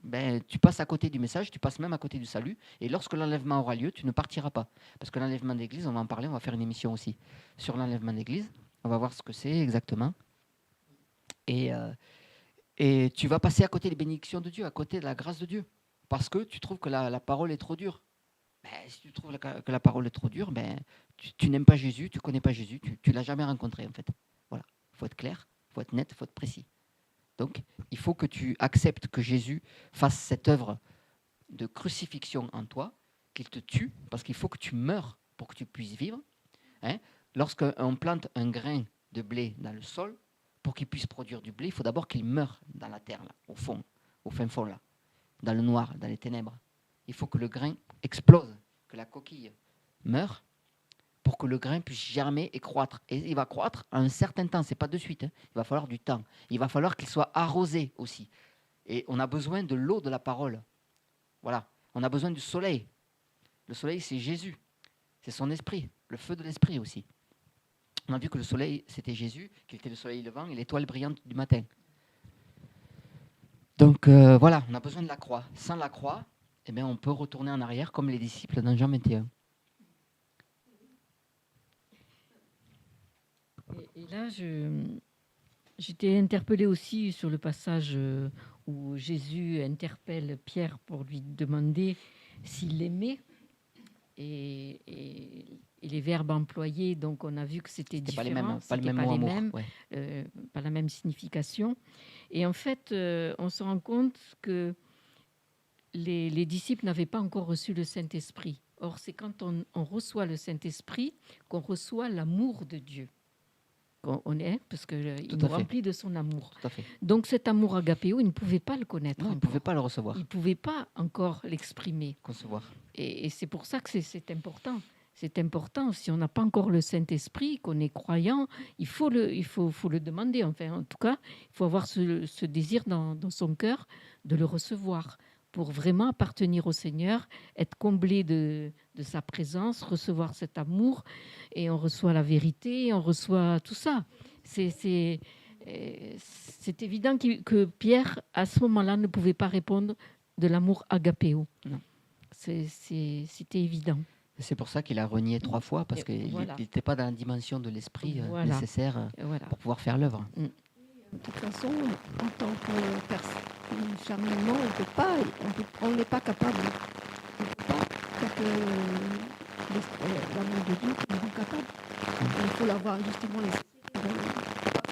ben, tu passes à côté du message, tu passes même à côté du salut. Et lorsque l'enlèvement aura lieu, tu ne partiras pas. Parce que l'enlèvement d'église, on va en parler, on va faire une émission aussi sur l'enlèvement d'église. On va voir ce que c'est exactement. Et tu vas passer à côté des bénédictions de Dieu, à côté de la grâce de Dieu. Parce que tu trouves que la parole est trop dure. Ben, si tu trouves que la parole est trop dure, ben, tu n'aimes pas Jésus, tu ne connais pas Jésus, tu ne l'as jamais rencontré en fait. Voilà, il faut être clair, il faut être net, il faut être précis. Donc, il faut que tu acceptes que Jésus fasse cette œuvre de crucifixion en toi, qu'il te tue, parce qu'il faut que tu meures pour que tu puisses vivre. Hein. Lorsqu'on plante un grain de blé dans le sol, pour qu'il puisse produire du blé, il faut d'abord qu'il meure dans la terre, là, au fin fond, là, dans le noir, dans les ténèbres. Il faut que le grain explose, que la coquille meure pour que le grain puisse germer et croître. Et il va croître à un certain temps, ce n'est pas de suite, hein. Il va falloir du temps. Il va falloir qu'il soit arrosé aussi. Et on a besoin de l'eau de la parole. Voilà, on a besoin du soleil. Le soleil, c'est Jésus, c'est son esprit, le feu de l'esprit aussi. On a vu que le soleil, c'était Jésus, qu'il était le soleil levant et l'étoile brillante du matin. Donc voilà, on a besoin de la croix. Sans la croix, eh bien, on peut retourner en arrière comme les disciples dans Jean 21. Et là, j'étais interpellée aussi sur le passage où Jésus interpelle Pierre pour lui demander s'il l'aimait. Et les verbes employés, donc on a vu que c'était différent. Pas le même mot amour. Pas la même signification. Et en fait, on se rend compte que les disciples n'avaient pas encore reçu le Saint-Esprit. Or, c'est quand on reçoit le Saint-Esprit qu'on reçoit l'amour de Dieu. Parce qu'il nous remplit de son amour. Tout à fait. Donc cet amour agapéo, il ne pouvait pas le connaître. Non, il ne pouvait pas le recevoir. Il ne pouvait pas encore l'exprimer. Concevoir. Et c'est pour ça que c'est important. C'est important, si on n'a pas encore le Saint-Esprit, qu'on est croyant, il faut le demander. Enfin, en tout cas, il faut avoir ce désir dans son cœur de le recevoir pour vraiment appartenir au Seigneur, être comblé de sa présence, recevoir cet amour, et on reçoit la vérité, on reçoit tout ça. C'est évident que Pierre, à ce moment-là, ne pouvait pas répondre de l'amour agapéo. Non. C'était évident. C'est pour ça qu'il a renié 3 fois, parce qu'il n'était pas dans la dimension de l'esprit nécessaire pour pouvoir faire l'œuvre. De toute façon, en tant que personne charnellement, on n'est pas capable. On ne peut pas, quand l'amour de Dieu nous rend capable. Il faut l'avoir justement la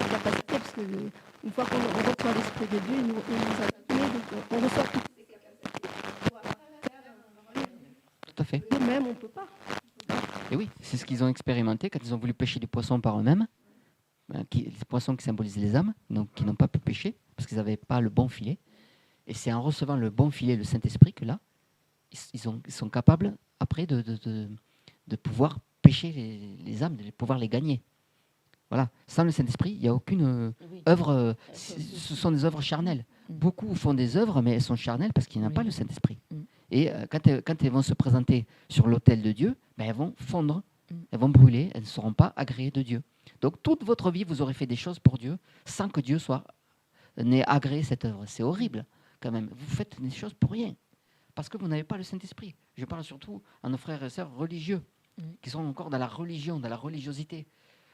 capacité, parce qu'une fois qu'on reçoit l'esprit de Dieu, il nous a donné, donc on reçoit toutes ces capacités. Tout à fait. Nous-mêmes, on ne peut pas. Et oui, c'est ce qu'ils ont expérimenté quand ils ont voulu pêcher des poissons par eux-mêmes. Les poissons qui symbolisent les âmes, donc qui n'ont pas pu pêcher parce qu'ils n'avaient pas le bon filet. Et c'est en recevant le bon filet, le Saint-Esprit, que là, ils sont capables après de pouvoir pêcher les âmes, de pouvoir les gagner. Voilà. Sans le Saint-Esprit, il n'y a aucune œuvre. Ce sont des œuvres charnelles. Beaucoup font des œuvres, mais elles sont charnelles parce qu'il n'y a pas le Saint-Esprit. Et quand elles vont se présenter sur l'autel de Dieu, ben, elles vont fondre, elles vont brûler, elles ne seront pas agréées de Dieu. Donc toute votre vie, vous aurez fait des choses pour Dieu sans que Dieu n'ait agréé cette œuvre. C'est horrible quand même. Vous faites des choses pour rien parce que vous n'avez pas le Saint-Esprit. Je parle surtout à nos frères et sœurs religieux qui sont encore dans la religion, dans la religiosité.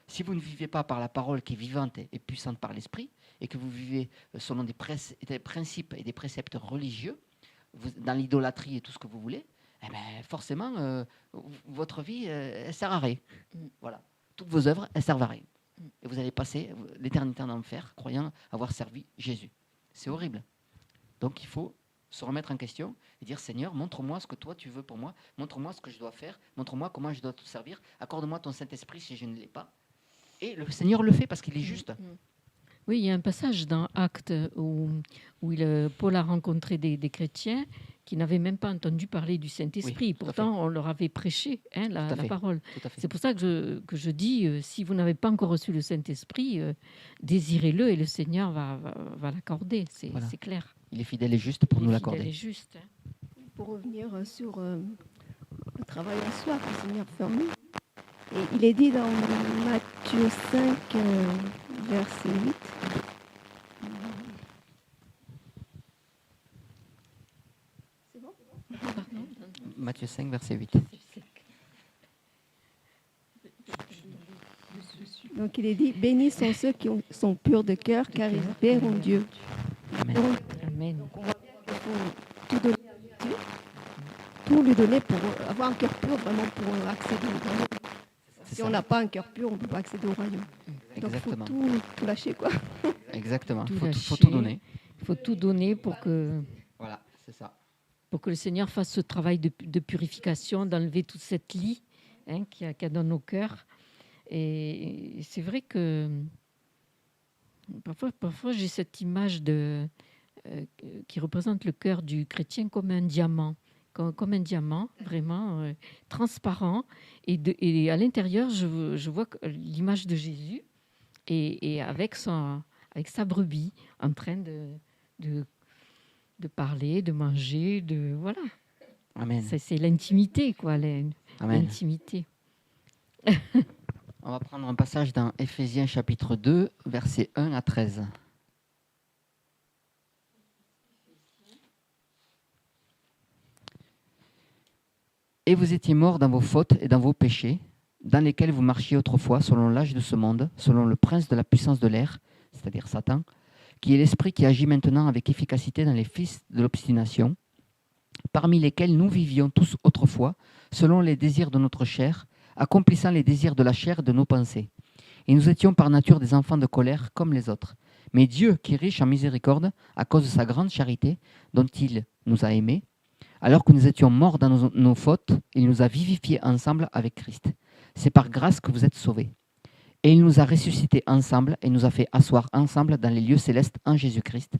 Si vous ne vivez pas par la parole qui est vivante et puissante par l'Esprit et que vous vivez selon des principes et des préceptes religieux, dans l'idolâtrie et tout ce que vous voulez, eh ben, forcément, votre vie, elle sert à rien. Voilà. Toutes vos œuvres, elles servent à rien. Et vous allez passer l'éternité en enfer, croyant avoir servi Jésus. C'est horrible. Donc il faut se remettre en question et dire, Seigneur, montre-moi ce que toi tu veux pour moi, montre-moi ce que je dois faire, montre-moi comment je dois te servir, accorde-moi ton Saint-Esprit si je ne l'ai pas. Et le Seigneur le fait parce qu'il est juste. Oui, il y a un passage dans Actes où Paul a rencontré des chrétiens qui n'avaient même pas entendu parler du Saint-Esprit. Oui, pourtant, on leur avait prêché la parole. C'est pour ça que je dis, si vous n'avez pas encore reçu le Saint-Esprit, désirez-le et le Seigneur va l'accorder. C'est clair. Il est fidèle et juste pour nous l'accorder. Il est juste. Pour revenir sur le travail en soi que le Seigneur fait en nous, et il est dit dans Matthieu 5, verset 8. C'est bon ? Matthieu 5, verset 8. Donc il est dit, bénis sont ceux qui sont purs de cœur, car ils verront Dieu. Amen. Amen. Donc on voit bien qu'il faut tout donner à Dieu, tout lui donner pour avoir un cœur pur, vraiment pour accéder au royaume. Si on n'a pas un cœur pur, on ne peut pas accéder au royaume. Donc il faut tout lâcher, quoi. Exactement, il faut tout donner. Il faut tout donner pour que... Voilà, c'est ça. Pour que le Seigneur fasse ce travail de purification, d'enlever toute cette lie qu'il y a dans nos cœurs. Et c'est vrai que parfois j'ai cette image qui représente le cœur du chrétien comme un diamant. comme un diamant, vraiment transparent. Et à l'intérieur, je vois l'image de Jésus et avec sa brebis en train de parler, de manger, voilà. Amen. C'est l'intimité, quoi, Amen. l'intimité. On va prendre un passage dans Éphésiens chapitre 2, versets 1 à 13. Et vous étiez morts dans vos fautes et dans vos péchés, dans lesquels vous marchiez autrefois selon l'âge de ce monde, selon le prince de la puissance de l'air, c'est-à-dire Satan, qui est l'esprit qui agit maintenant avec efficacité dans les fils de l'obstination, parmi lesquels nous vivions tous autrefois, selon les désirs de notre chair, accomplissant les désirs de la chair et de nos pensées. Et nous étions par nature des enfants de colère comme les autres. Mais Dieu, qui est riche en miséricorde, à cause de sa grande charité, dont il nous a aimés, alors que nous étions morts dans nos fautes, il nous a vivifiés ensemble avec Christ. C'est par grâce que vous êtes sauvés. Et il nous a ressuscités ensemble et nous a fait asseoir ensemble dans les lieux célestes en Jésus-Christ,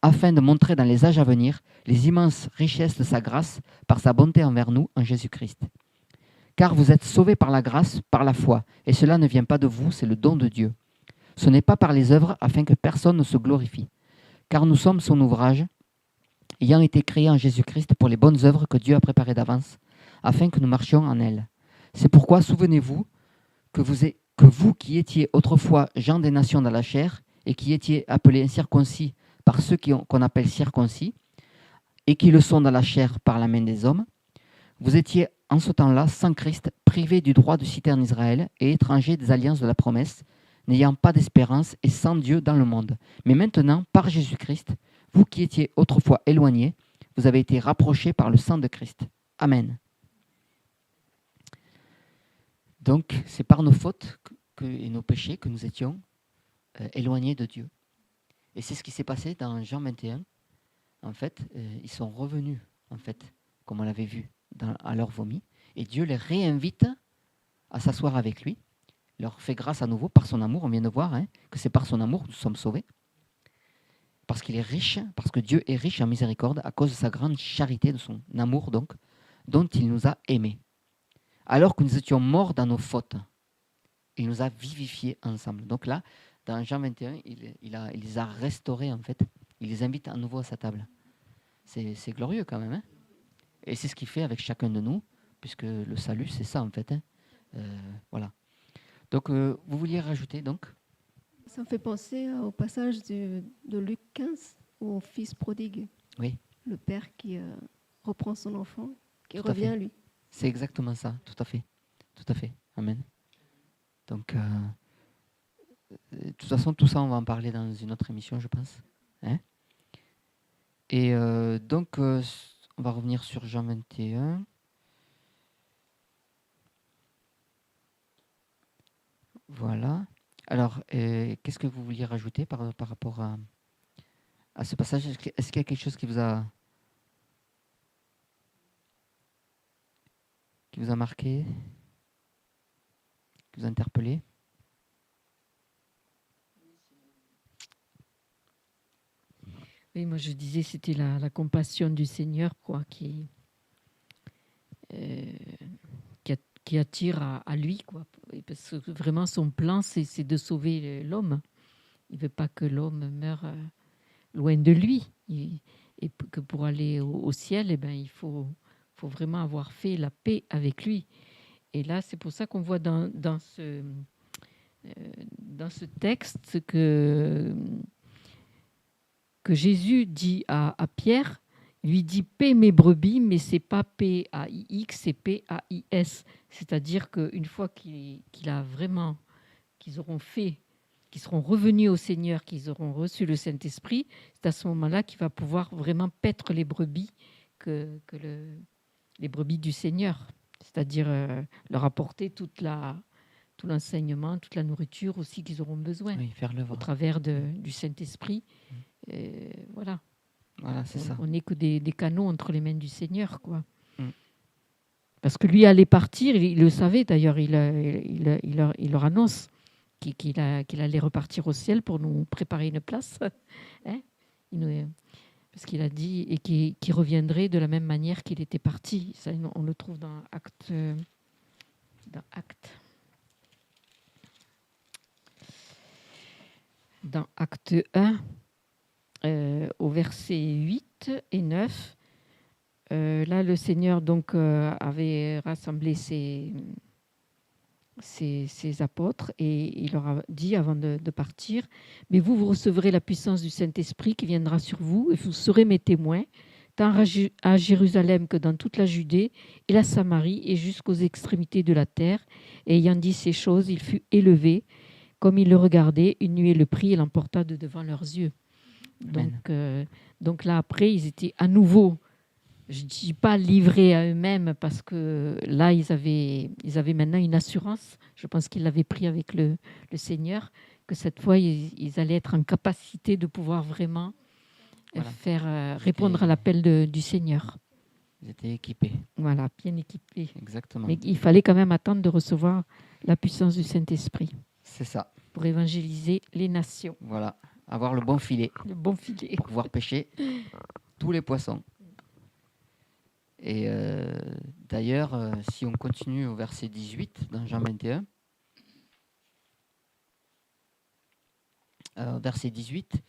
afin de montrer dans les âges à venir les immenses richesses de sa grâce par sa bonté envers nous en Jésus-Christ. Car vous êtes sauvés par la grâce, par la foi, et cela ne vient pas de vous, c'est le don de Dieu. Ce n'est pas par les œuvres, afin que personne ne se glorifie. Car nous sommes son ouvrage, ayant été créés en Jésus-Christ pour les bonnes œuvres que Dieu a préparées d'avance, afin que nous marchions en elles. C'est pourquoi, souvenez-vous, que vous qui étiez autrefois gens des nations dans la chair, et qui étiez appelés incirconcis par ceux qu'on appelle circoncis, et qui le sont dans la chair par la main des hommes, vous étiez en ce temps-là sans Christ, privés du droit de citer en Israël et étrangers des alliances de la promesse, n'ayant pas d'espérance et sans Dieu dans le monde. Mais maintenant, par Jésus-Christ, vous qui étiez autrefois éloignés, vous avez été rapprochés par le sang de Christ. Amen. Donc, c'est par nos fautes et nos péchés que nous étions éloignés de Dieu. Et c'est ce qui s'est passé dans Jean 21. En fait, ils sont revenus, en fait, comme on l'avait vu, à leur vomi. Et Dieu les réinvite à s'asseoir avec lui, leur fait grâce à nouveau par son amour. On vient de voir que c'est par son amour que nous sommes sauvés. Parce qu'il est riche, parce que Dieu est riche en miséricorde à cause de sa grande charité, de son amour donc, dont il nous a aimés. Alors que nous étions morts dans nos fautes, il nous a vivifiés ensemble. Donc là, dans Jean 21, il les a restaurés en fait. Il les invite à nouveau à sa table. C'est glorieux quand même. Et c'est ce qu'il fait avec chacun de nous, puisque le salut, c'est ça en fait. Voilà. Donc, vous vouliez rajouter donc? Ça me fait penser au passage de Luc 15, au fils prodigue. Oui. Le père qui reprend son enfant, qui Tout à revient fait. à lui. C'est exactement ça, tout à fait. Tout à fait. Amen. Donc, de toute façon, tout ça, on va en parler dans une autre émission, je pense. Et donc, on va revenir sur Jean 21. Voilà. Alors, qu'est-ce que vous vouliez rajouter par rapport à ce passage? Est-ce qu'il y a quelque chose qui vous a marqué, qui vous a interpellé? Oui, moi je disais c'était la compassion du Seigneur quoi, qui attire à lui quoi. Parce que vraiment son plan c'est de sauver l'homme. Il veut pas que l'homme meure loin de lui. Et que pour aller au ciel, eh ben, il faut vraiment avoir fait la paix avec lui. Et là, c'est pour ça qu'on voit dans ce texte que Jésus dit à Pierre, lui dit paix mes brebis, mais c'est pas P-A-I-X, c'est P-A-I-S. C'est-à-dire qu'une fois qu'ils seront revenus au Seigneur, qu'ils auront reçu le Saint-Esprit, c'est à ce moment-là qu'il va pouvoir vraiment paître les brebis les brebis du Seigneur. C'est-à-dire leur apporter tout l'enseignement, toute la nourriture aussi qu'ils auront besoin. Oui, faire l'œuvre. Au travers du Saint-Esprit. Voilà. Voilà, c'est ça. On n'est que des canaux entre les mains du Seigneur, quoi. Parce que lui allait partir, il le savait d'ailleurs, il leur annonce qu'il allait repartir au ciel pour nous préparer une place. Parce qu'il a dit et qui reviendrait de la même manière qu'il était parti. Ça, on le trouve dans Acte. Dans Acte 1, au verset 8 et 9. Là, le Seigneur donc avait rassemblé ses apôtres et il leur a dit avant de partir, mais vous recevrez la puissance du Saint-Esprit qui viendra sur vous et vous serez mes témoins, tant à Jérusalem que dans toute la Judée et la Samarie et jusqu'aux extrémités de la terre. Et ayant dit ces choses, il fut élevé. Comme il le regardait, une nuée le prit et l'emporta de devant leurs yeux. Donc là, après, ils étaient à nouveau, je ne dis pas livrés à eux-mêmes, parce que là, ils avaient maintenant une assurance. Je pense qu'ils l'avaient pris avec le Seigneur, que cette fois, ils allaient être en capacité de pouvoir vraiment faire répondre à l'appel du Seigneur. Ils étaient équipés. Voilà, bien équipés. Exactement. Mais il fallait quand même attendre de recevoir la puissance du Saint-Esprit. C'est ça. Pour évangéliser les nations. Voilà, avoir le bon filet. Le bon filet. Pour pouvoir pêcher tous les poissons. Et d'ailleurs, si on continue au verset 18 dans Jean 21, verset 18,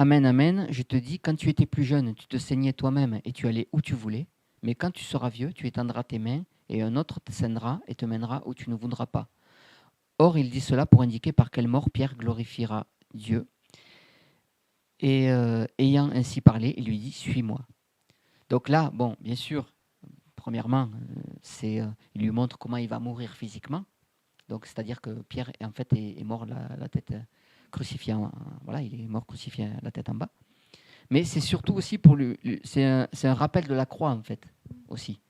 Amen, amen, je te dis, quand tu étais plus jeune, tu te saignais toi-même et tu allais où tu voulais, mais quand tu seras vieux, tu étendras tes mains et un autre te saignera et te mènera où tu ne voudras pas. Or, il dit cela pour indiquer par quelle mort Pierre glorifiera Dieu. Et ayant ainsi parlé, il lui dit, suis-moi. Donc là, bon, bien sûr, premièrement, il lui montre comment il va mourir physiquement. Donc, c'est-à-dire que Pierre, en fait, est mort la tête crucifiée. Voilà, il est mort crucifié la tête en bas. Mais c'est surtout aussi pour lui, c'est un rappel de la croix, en fait, aussi.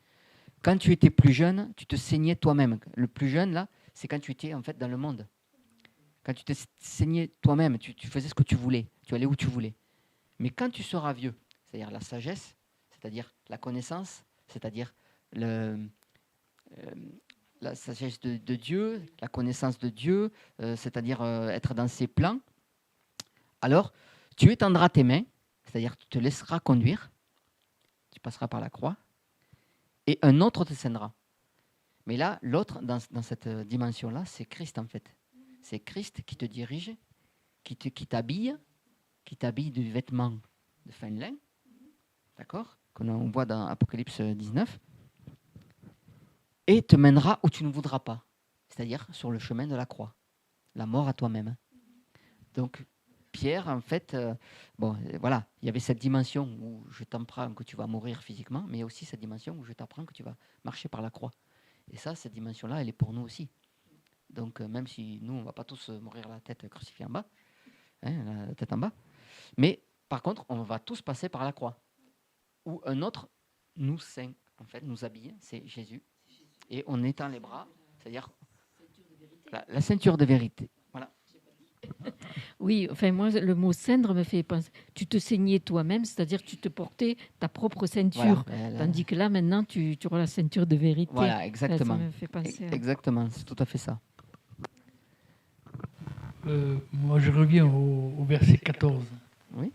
Quand tu étais plus jeune, tu te saignais toi-même. Le plus jeune, là, c'est quand tu étais, en fait, dans le monde. Quand tu te saignais toi-même, tu faisais ce que tu voulais, tu allais où tu voulais. Mais quand tu seras vieux, c'est-à-dire la sagesse, c'est-à-dire la connaissance, c'est-à-dire la sagesse de Dieu, la connaissance de Dieu, c'est-à-dire être dans ses plans, alors tu étendras tes mains, c'est-à-dire tu te laisseras conduire, tu passeras par la croix, et un autre te saignera. Mais là, l'autre, dans cette dimension-là, c'est Christ en fait. C'est Christ qui te dirige, qui t'habille du vêtement de fin lin, d'accord, qu'on voit dans Apocalypse 19, et te mènera où tu ne voudras pas, c'est-à-dire sur le chemin de la croix, la mort à toi-même. Donc, Pierre, en fait, voilà, il y avait cette dimension où je t'apprends que tu vas mourir physiquement, mais aussi cette dimension où je t'apprends que tu vas marcher par la croix. Et ça, cette dimension-là, elle est pour nous aussi. Donc, même si nous, on ne va pas tous mourir la tête crucifiée en bas, la tête en bas, mais par contre, on va tous passer par la croix. Ou un autre nous ceint, en fait, nous habille, c'est Jésus. Et on étend les bras, c'est-à-dire la ceinture de vérité. Voilà. Oui, enfin moi, le mot ceindre me fait penser. Tu te ceignais toi-même, c'est-à-dire tu te portais ta propre ceinture. Voilà, tandis que là, maintenant, tu auras la ceinture de vérité. Voilà, exactement. Ça me fait penser exactement, c'est tout à fait ça. Moi, je reviens au verset 14. Oui.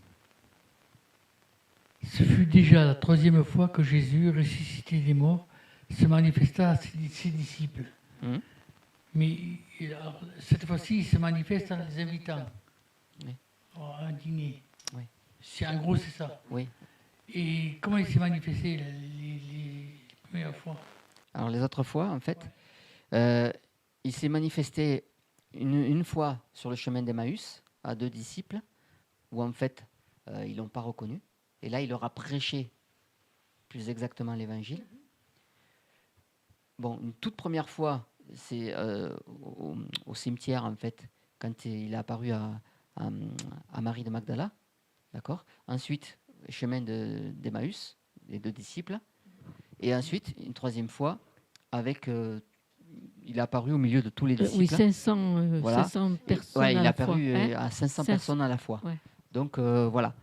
Ce fut déjà la troisième fois que Jésus, ressuscité des morts, se manifesta à ses disciples. Mais alors, cette fois-ci, il se manifeste en les invitant à un dîner. Oui. En gros, c'est ça. Oui. Et comment il s'est manifesté les premières fois? Alors, les autres fois, en fait, il s'est manifesté une fois sur le chemin d'Emmaüs à 2 disciples, où en fait, ils ne l'ont pas reconnu. Et là, il leur a prêché plus exactement l'évangile. Bon, une toute première fois, c'est au cimetière, en fait, quand il est apparu à Marie de Magdala. D'accord. Ensuite, chemin d'Emmaüs, les 2 disciples. Et ensuite, une troisième fois, avec... il est apparu au milieu de tous les disciples. Oui, 500, voilà. 500 personnes ouais, il à est la apparu fois. à 500 personnes à la fois. Ouais. Donc, voilà.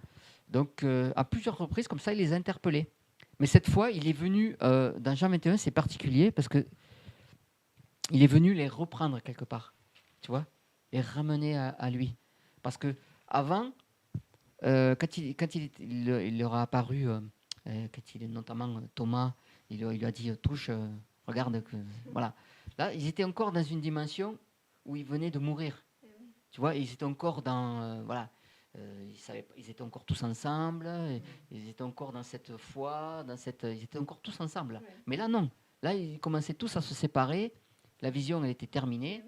Donc, à plusieurs reprises, comme ça, il les a interpellés. Mais cette fois, il est venu, dans Jean 21, c'est particulier, parce que il est venu les reprendre quelque part, tu vois, les ramener à lui. Parce que avant, il leur a apparu, notamment Thomas, il lui a dit touche, regarde, voilà. Là, ils étaient encore dans une dimension où ils venaient de mourir. Tu vois, ils étaient encore dans, voilà, ils étaient encore tous ensemble, ils étaient encore dans cette foi, ils étaient encore tous ensemble. Ouais. Mais là, non. Là, ils commençaient tous à se séparer. La vision, elle était terminée.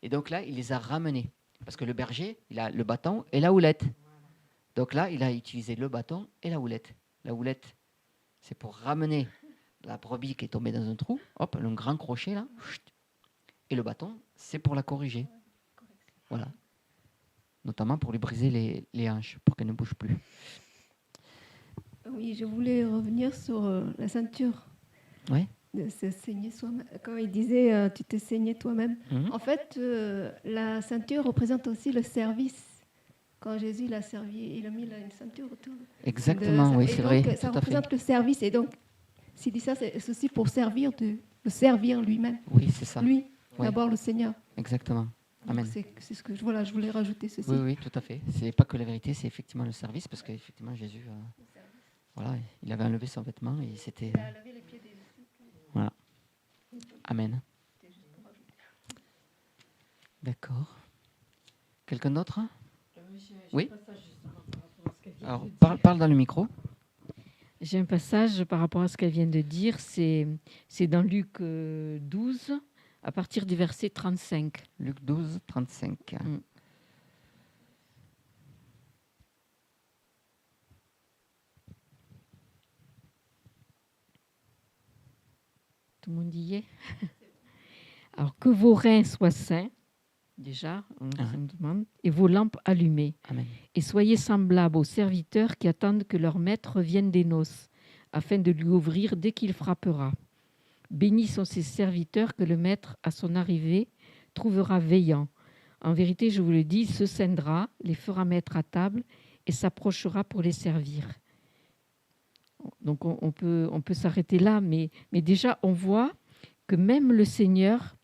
Et donc là, il les a ramenés. Parce que le berger, il a le bâton et la houlette. Donc là, il a utilisé le bâton et la houlette. La houlette, c'est pour ramener la brebis qui est tombée dans un trou. Hop, un grand crochet là. Et le bâton, c'est pour la corriger. Voilà. Notamment pour lui briser les hanches, pour qu'elle ne bouge plus. Oui, je voulais revenir sur la ceinture. Oui. De se saigner soi-même. Quand il disait tu te saignais toi-même. En fait, la ceinture représente aussi le service. Quand Jésus l'a servi, il a mis une ceinture autour. Exactement, oui, c'est vrai. Ça représente le service. Et donc, s'il dit ça, c'est aussi pour servir, de servir lui-même. Oui, c'est ça. Lui, d'abord le Seigneur. Exactement. Amen. C'est ce que je voulais rajouter ceci. Oui, tout à fait. C'est pas que la vérité, c'est effectivement le service, parce qu'effectivement Jésus, voilà, il avait enlevé son vêtement et c'était. Il a lavé les pieds des disciples. Voilà. Amen. D'accord. Quelqu'un d'autre? Oui. Alors, parle dans le micro. J'ai un passage par rapport à ce qu'elle vient de dire. C'est dans Luc 12. À partir du verset 35. Luc 12, 35. Tout le monde y est. Alors, que vos reins soient sains, déjà, on me demande, et vos lampes allumées. Amen. Et soyez semblables aux serviteurs qui attendent que leur maître revienne des noces, afin de lui ouvrir dès qu'il frappera. Bénis sont ces serviteurs que le maître, à son arrivée, trouvera veillants. En vérité, je vous le dis, il se scindra, les fera mettre à table et s'approchera pour les servir. Donc on peut s'arrêter là, mais déjà on voit que même le Seigneur,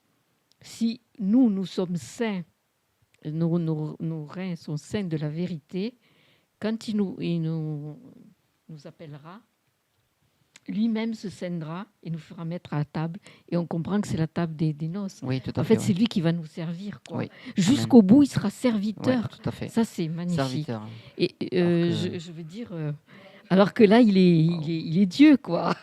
si nous sommes saints, nos reins sont saints de la vérité, quand il nous appellera, lui-même se scindra et nous fera mettre à la table. Et on comprend que c'est la table des noces. Oui, tout à en fait, c'est lui qui va nous servir. Quoi. Oui. Jusqu'au bout, il sera serviteur. Oui, tout à fait. Ça, c'est magnifique. Serviteur. Et je veux dire... alors que là, il est Dieu, quoi.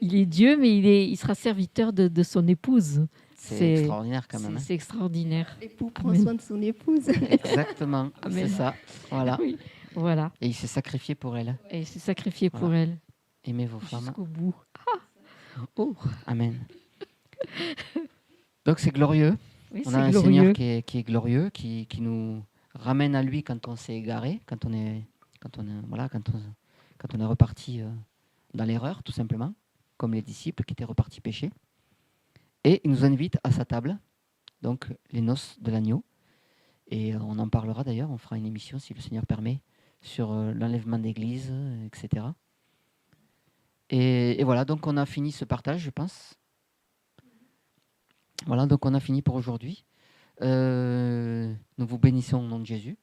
Il est Dieu, mais il sera serviteur de son épouse. C'est extraordinaire quand même. C'est extraordinaire. L'époux prend soin de son épouse. Exactement, c'est ça. Voilà. Oui. Voilà. Et il s'est sacrifié pour elle. Et il s'est sacrifié pour elle. Aimez vos femmes. Jusqu'au bout. Oh. Amen. Donc c'est glorieux. Oui, on a un Seigneur qui est glorieux, qui nous ramène à lui quand on s'est égaré, quand on est reparti dans l'erreur, tout simplement, comme les disciples qui étaient repartis pécher. Et il nous invite à sa table, donc les noces de l'agneau. Et on en parlera d'ailleurs, on fera une émission, si le Seigneur permet, sur l'enlèvement d'église, etc. Et voilà, donc on a fini ce partage, je pense. Voilà, donc on a fini pour aujourd'hui. Nous vous bénissons au nom de Jésus.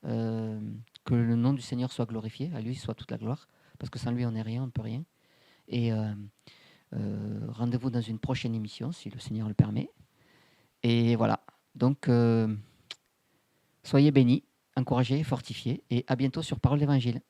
Que le nom du Seigneur soit glorifié, à lui soit toute la gloire, parce que sans lui on n'est rien, on ne peut rien. Et rendez-vous dans une prochaine émission, si le Seigneur le permet. Et voilà, donc soyez bénis, encouragés, fortifiés, et à bientôt sur Parole d'Évangile.